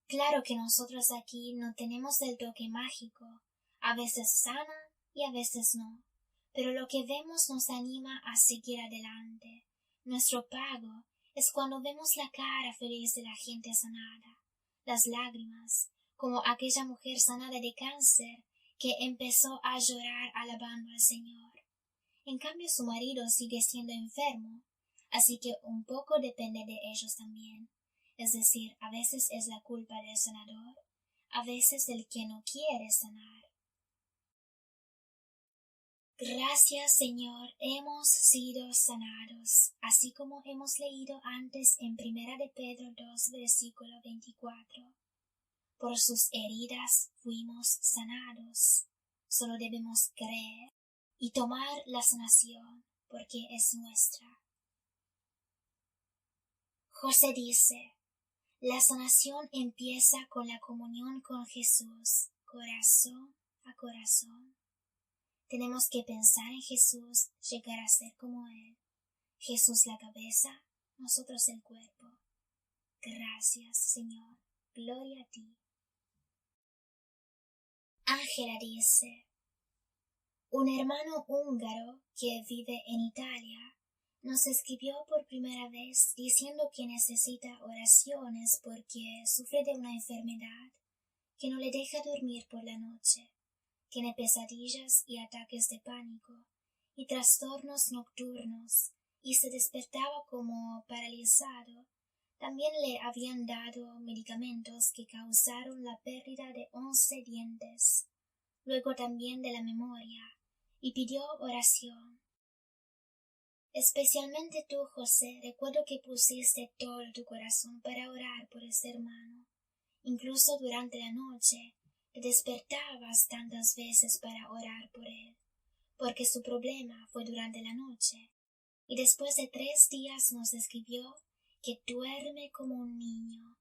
Claro que nosotros aquí no tenemos el toque mágico, a veces sana y a veces no, pero lo que vemos nos anima a seguir adelante. Nuestro pago es cuando vemos la cara feliz de la gente sanada, las lágrimas, como aquella mujer sanada de cáncer que empezó a llorar alabando al Señor. En cambio su marido sigue siendo enfermo, así que un poco depende de ellos también. Es decir, a veces es la culpa del sanador, a veces del que no quiere sanar. Gracias, Señor, hemos sido sanados, así como hemos leído antes en 1 de Pedro 2, versículo 24. Por sus heridas fuimos sanados. Solo debemos creer y tomar la sanación, porque es nuestra. José dice, la sanación empieza con la comunión con Jesús, corazón a corazón. Tenemos que pensar en Jesús, llegar a ser como Él. Jesús la cabeza, nosotros el cuerpo. Gracias, Señor. Gloria a ti. Ángela dice, un hermano húngaro que vive en Italia nos escribió por primera vez diciendo que necesita oraciones porque sufre de una enfermedad que no le deja dormir por la noche. Tiene pesadillas y ataques de pánico y trastornos nocturnos y se despertaba como paralizado. También le habían dado medicamentos que causaron la pérdida de 11 dientes, luego también de la memoria, y pidió oración. Especialmente tú, José, recuerdo que pusiste todo tu corazón para orar por ese hermano. Incluso durante la noche te despertabas tantas veces para orar por él, porque su problema fue durante la noche. Y después de 3 días nos escribió que duerme como un niño.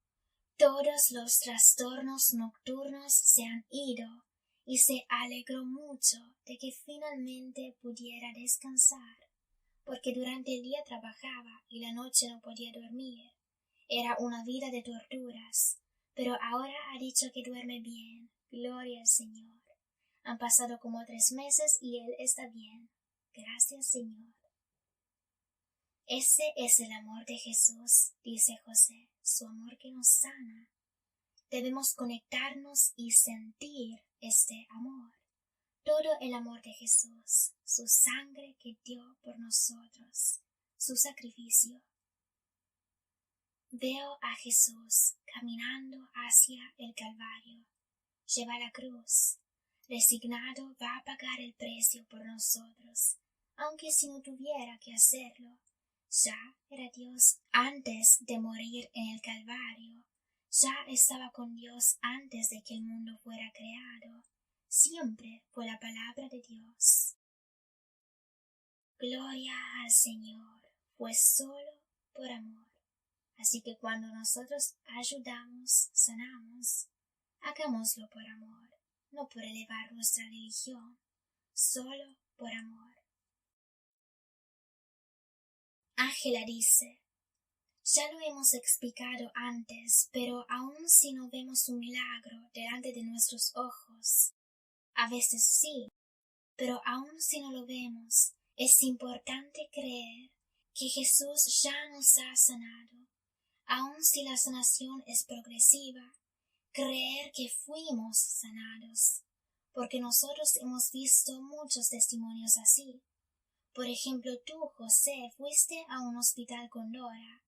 Todos los trastornos nocturnos se han ido y se alegró mucho de que finalmente pudiera descansar, porque durante el día trabajaba y la noche no podía dormir. Era una vida de torturas, pero ahora ha dicho que duerme bien. Gloria al Señor. Han pasado como 3 meses y él está bien. Gracias, Señor. Ese es el amor de Jesús, dice José, su amor que nos sana. Debemos conectarnos y sentir este amor. Todo el amor de Jesús, su sangre que dio por nosotros, su sacrificio. Veo a Jesús caminando hacia el Calvario. Lleva la cruz. Resignado va a pagar el precio por nosotros, aunque si no tuviera que hacerlo. Ya era Dios antes de morir en el Calvario. Ya estaba con Dios antes de que el mundo fuera creado. Siempre fue la palabra de Dios. Gloria al Señor. Fue solo por amor. Así que cuando nosotros ayudamos, sanamos, hagámoslo por amor, no por elevar nuestra religión, solo por amor. Ángela dice, ya lo hemos explicado antes, pero aun si no vemos un milagro delante de nuestros ojos, a veces sí, pero aun si no lo vemos, es importante creer que Jesús ya nos ha sanado. Aun si la sanación es progresiva, creer que fuimos sanados, porque nosotros hemos visto muchos testimonios así. Por ejemplo, tú, José, fuiste a un hospital con Dora.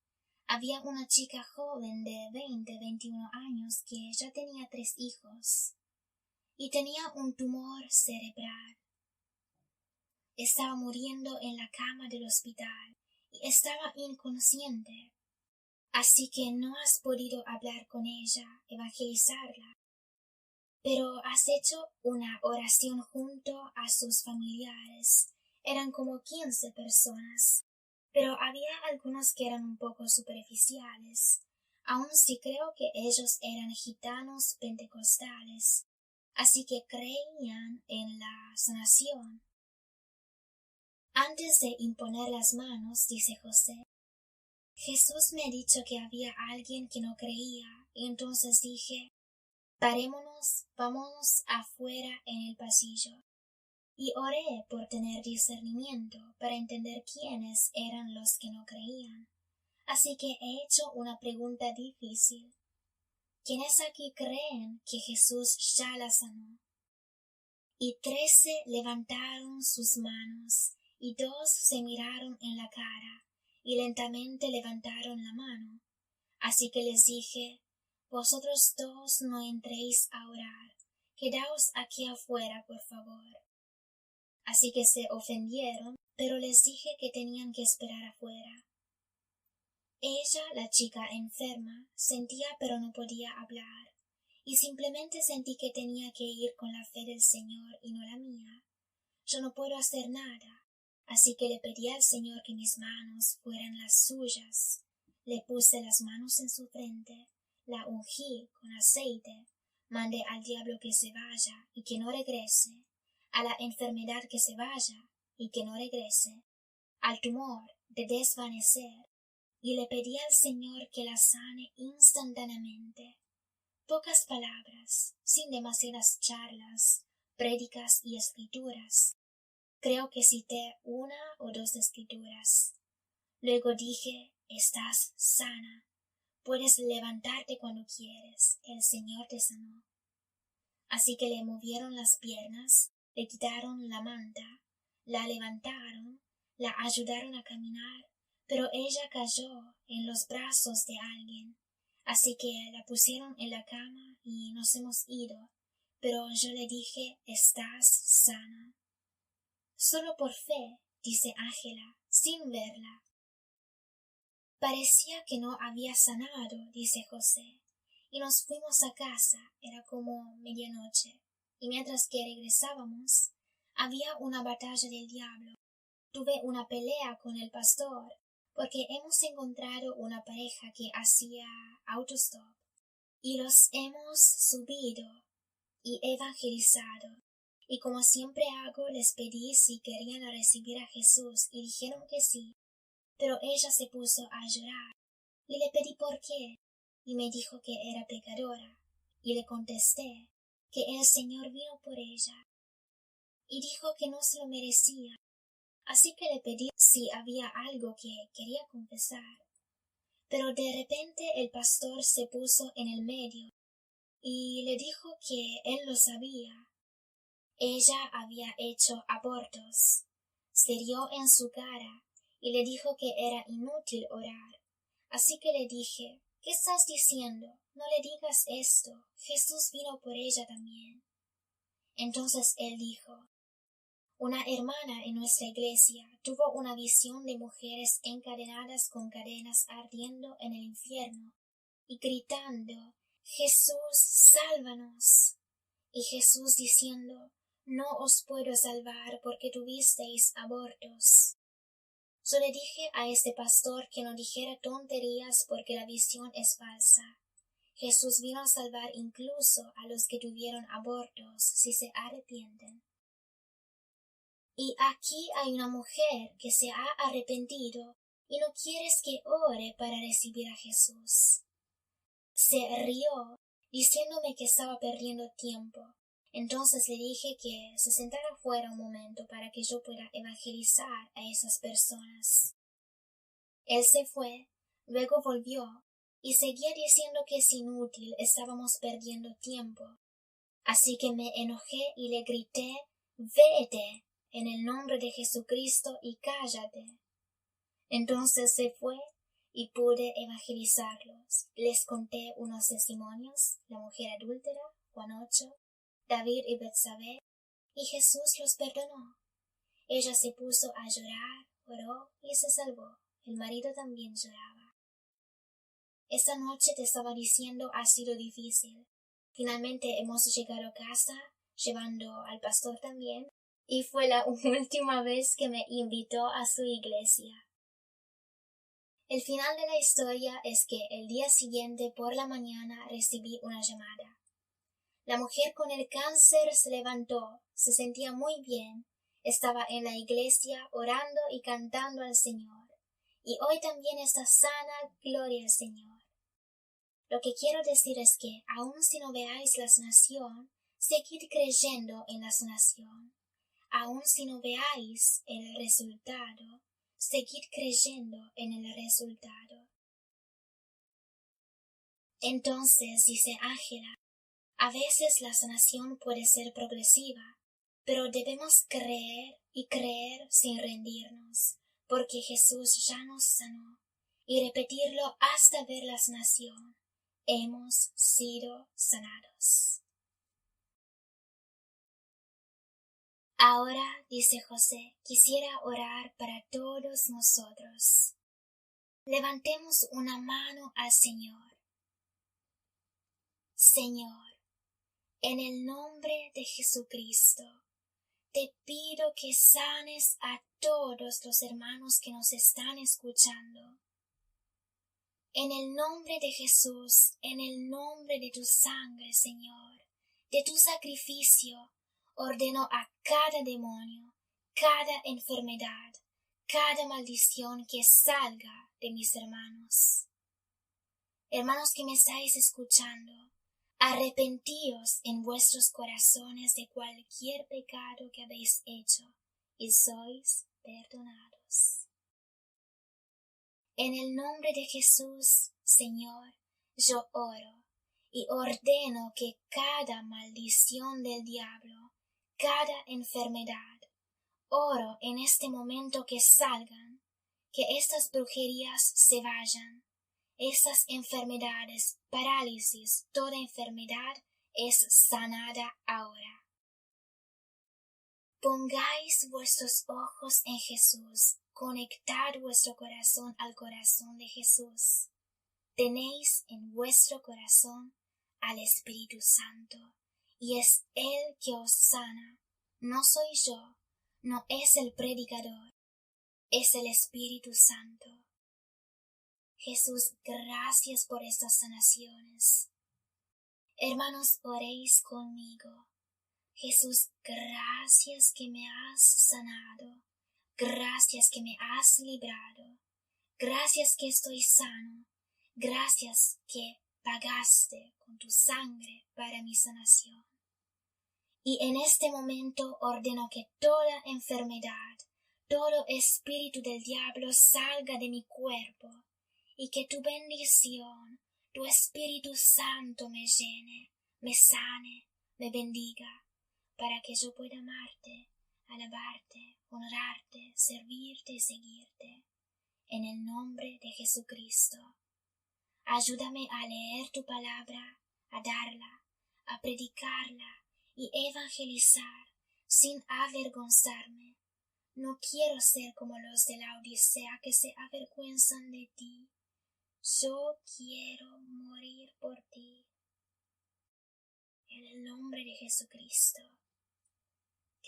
Había una chica joven de 21 años que ya tenía 3 hijos y tenía un tumor cerebral. Estaba muriendo en la cama del hospital y estaba inconsciente. Así que no has podido hablar con ella, evangelizarla, pero has hecho una oración junto a sus familiares. Eran como 15 personas, pero había algunos que eran un poco superficiales. Aun si creo que ellos eran gitanos pentecostales, así que creían en la sanación. Antes de imponer las manos, dice José, Jesús me ha dicho que había alguien que no creía, y entonces dije, parémonos, vámonos afuera en el pasillo. Y oré por tener discernimiento para entender quiénes eran los que no creían. Así que he hecho una pregunta difícil. ¿Quiénes aquí creen que Jesús ya la sanó? Y 13 levantaron sus manos, y 2 se miraron en la cara, y lentamente levantaron la mano. Así que les dije, vosotros 2 no entréis a orar, quedaos aquí afuera, por favor. Así que se ofendieron, pero les dije que tenían que esperar afuera. Ella, la chica enferma, sentía pero no podía hablar, y simplemente sentí que tenía que ir con la fe del Señor y no la mía. Yo no puedo hacer nada, así que le pedí al Señor que mis manos fueran las suyas. Le puse las manos en su frente, la ungí con aceite, mandé al diablo que se vaya y que no regrese, a la enfermedad que se vaya y que no regrese, al tumor de desvanecer, y le pedí al Señor que la sane instantáneamente. Pocas palabras, sin demasiadas charlas, prédicas y escrituras. Creo que cité 1 o 2 escrituras. Luego dije, estás sana. Puedes levantarte cuando quieres. El Señor te sanó. Así que le movieron las piernas, le quitaron la manta, la levantaron, la ayudaron a caminar, pero ella cayó en los brazos de alguien. Así que la pusieron en la cama y nos hemos ido, pero yo le dije, estás sana. Solo por fe, dice Ángela, sin verla. Parecía que no había sanado, dice José, y nos fuimos a casa, era como medianoche, y mientras que regresábamos, había una batalla del diablo. Tuve una pelea con el pastor, porque hemos encontrado una pareja que hacía autostop, y los hemos subido y evangelizado. Y como siempre hago, les pedí si querían recibir a Jesús, y dijeron que sí. Pero ella se puso a llorar, y le pedí por qué, y me dijo que era pecadora, y le contesté que el Señor vino por ella, y dijo que no se lo merecía, así que le pedí si había algo que quería confesar. Pero de repente el pastor se puso en el medio, y le dijo que él lo sabía. Ella había hecho abortos. Se rió en su cara y le dijo que era inútil orar. Así que le dije, ¿qué estás diciendo? No le digas esto. Jesús vino por ella también. Entonces él dijo, una hermana en nuestra iglesia tuvo una visión de mujeres encadenadas con cadenas ardiendo en el infierno y gritando, Jesús, sálvanos. Y Jesús diciendo, no os puedo salvar porque tuvisteis abortos. Yo le dije a este pastor que no dijera tonterías porque la visión es falsa. Jesús vino a salvar incluso a los que tuvieron abortos si se arrepienten. Y aquí hay una mujer que se ha arrepentido y no quieres que ore para recibir a Jesús. Se rió diciéndome que estaba perdiendo tiempo. Entonces le dije que se sentara fuera un momento para que yo pueda evangelizar a esas personas. Él se fue, luego volvió, y seguía diciendo que es inútil, estábamos perdiendo tiempo. Así que me enojé y le grité: «Vete, en el nombre de Jesucristo, y cállate». Entonces se fue y pude evangelizarlos. Les conté unos testimonios: la mujer adúltera, Juan 8, David y Betsabé, y Jesús los perdonó. Ella se puso a llorar, oró y se salvó. El marido también lloraba. Esta noche te estaba diciendo, ha sido difícil. Finalmente hemos llegado a casa, llevando al pastor también, y fue la última vez que me invitó a su iglesia. El final de la historia es que el día siguiente por la mañana recibí una llamada. La mujer con el cáncer se levantó, se sentía muy bien, estaba en la iglesia orando y cantando al Señor, y hoy también está sana, gloria al Señor. Lo que quiero decir es que, aun si no veáis la sanación, seguid creyendo en la sanación. Aun si no veáis el resultado, seguid creyendo en el resultado. Entonces, dice Ángela, a veces la sanación puede ser progresiva, pero debemos creer y creer sin rendirnos, porque Jesús ya nos sanó, y repetirlo hasta ver la sanación. Hemos sido sanados. Ahora, dice José, quisiera orar para todos nosotros. Levantemos una mano al Señor. Señor, en el nombre de Jesucristo, te pido que sanes a todos los hermanos que nos están escuchando. En el nombre de Jesús, en el nombre de tu sangre, Señor, de tu sacrificio, ordeno a cada demonio, cada enfermedad, cada maldición que salga de mis hermanos. Hermanos que me estáis escuchando, arrepentíos en vuestros corazones de cualquier pecado que habéis hecho, y sois perdonados. En el nombre de Jesús, Señor, yo oro y ordeno que cada maldición del diablo, cada enfermedad, oro en este momento que salgan, que estas brujerías se vayan, estas enfermedades, parálisis, toda enfermedad es sanada ahora. Pongáis vuestros ojos en Jesús. Conectad vuestro corazón al corazón de Jesús. Tenéis en vuestro corazón al Espíritu Santo, y es Él que os sana. No soy yo, no es el predicador, es el Espíritu Santo. Jesús, gracias por estas sanaciones. Hermanos, oréis conmigo. Jesús, gracias que me has sanado. Gracias que me has librado. Gracias que estoy sano. Gracias que pagaste con tu sangre para mi sanación. Y en este momento ordeno que toda enfermedad, todo espíritu del diablo salga de mi cuerpo, y que tu bendición, tu Espíritu Santo me llene, me sane, me bendiga, para que yo pueda amarte, alabarte, honrarte, servirte y seguirte. En el nombre de Jesucristo. Ayúdame a leer tu palabra, a darla, a predicarla y evangelizar sin avergonzarme. No quiero ser como los de la Odisea que se avergüenzan de ti. Yo quiero morir por ti. En el nombre de Jesucristo.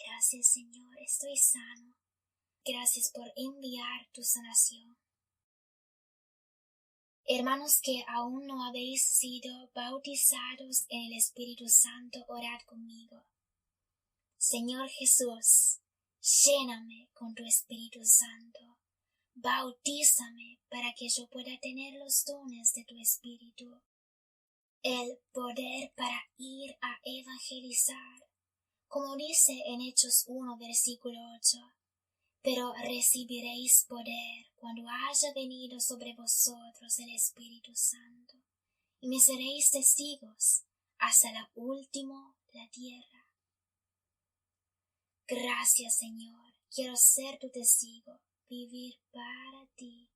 Gracias, Señor, estoy sano. Gracias por enviar tu sanación. Hermanos que aún no habéis sido bautizados en el Espíritu Santo, orad conmigo. Señor Jesús, lléname con tu Espíritu Santo. Bautízame para que yo pueda tener los dones de tu Espíritu. El poder para ir a evangelizar, como dice en Hechos 1, versículo 8. pero recibiréis poder cuando haya venido sobre vosotros el Espíritu Santo, y me seréis testigos hasta lo último de la tierra. Gracias, Señor, quiero ser tu testigo, vivir para ti,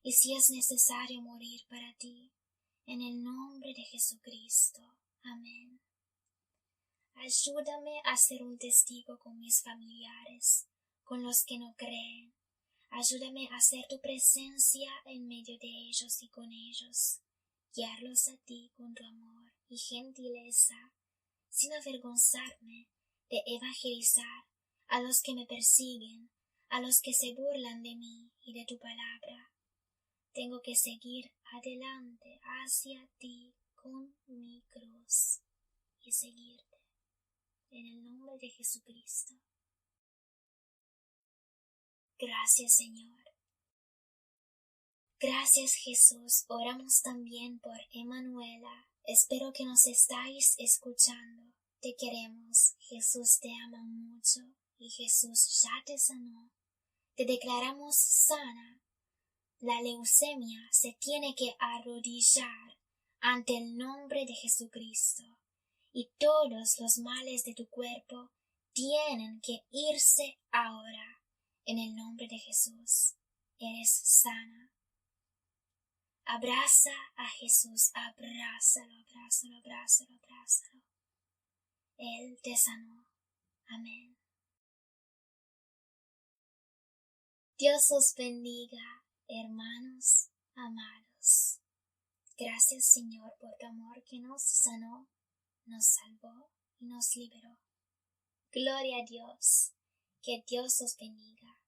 y si es necesario morir para ti, en el nombre de Jesucristo. Amén. Ayúdame a ser un testigo con mis familiares, con los que no creen. Ayúdame a ser tu presencia en medio de ellos y con ellos. Guiarlos a ti con tu amor y gentileza, sin avergonzarme de evangelizar a los que me persiguen, a los que se burlan de mí y de tu palabra. Tengo que seguir adelante hacia ti con mi cruz y seguirte. En el nombre de Jesucristo. Gracias, Señor. Gracias, Jesús. Oramos también por Emanuela. Espero que nos estáis escuchando. Te queremos. Jesús te ama mucho y Jesús ya te sanó. Te declaramos sana. La leucemia se tiene que arrodillar ante el nombre de Jesucristo, y todos los males de tu cuerpo tienen que irse ahora en el nombre de Jesús. Eres sana. Abraza a Jesús, abrázalo, abrázalo, abrázalo, abrázalo. Él te sanó. Amén. Dios os bendiga, hermanos amados. Gracias, Señor, por tu amor que nos sanó, nos salvó y nos liberó. Gloria a Dios. Que Dios os bendiga.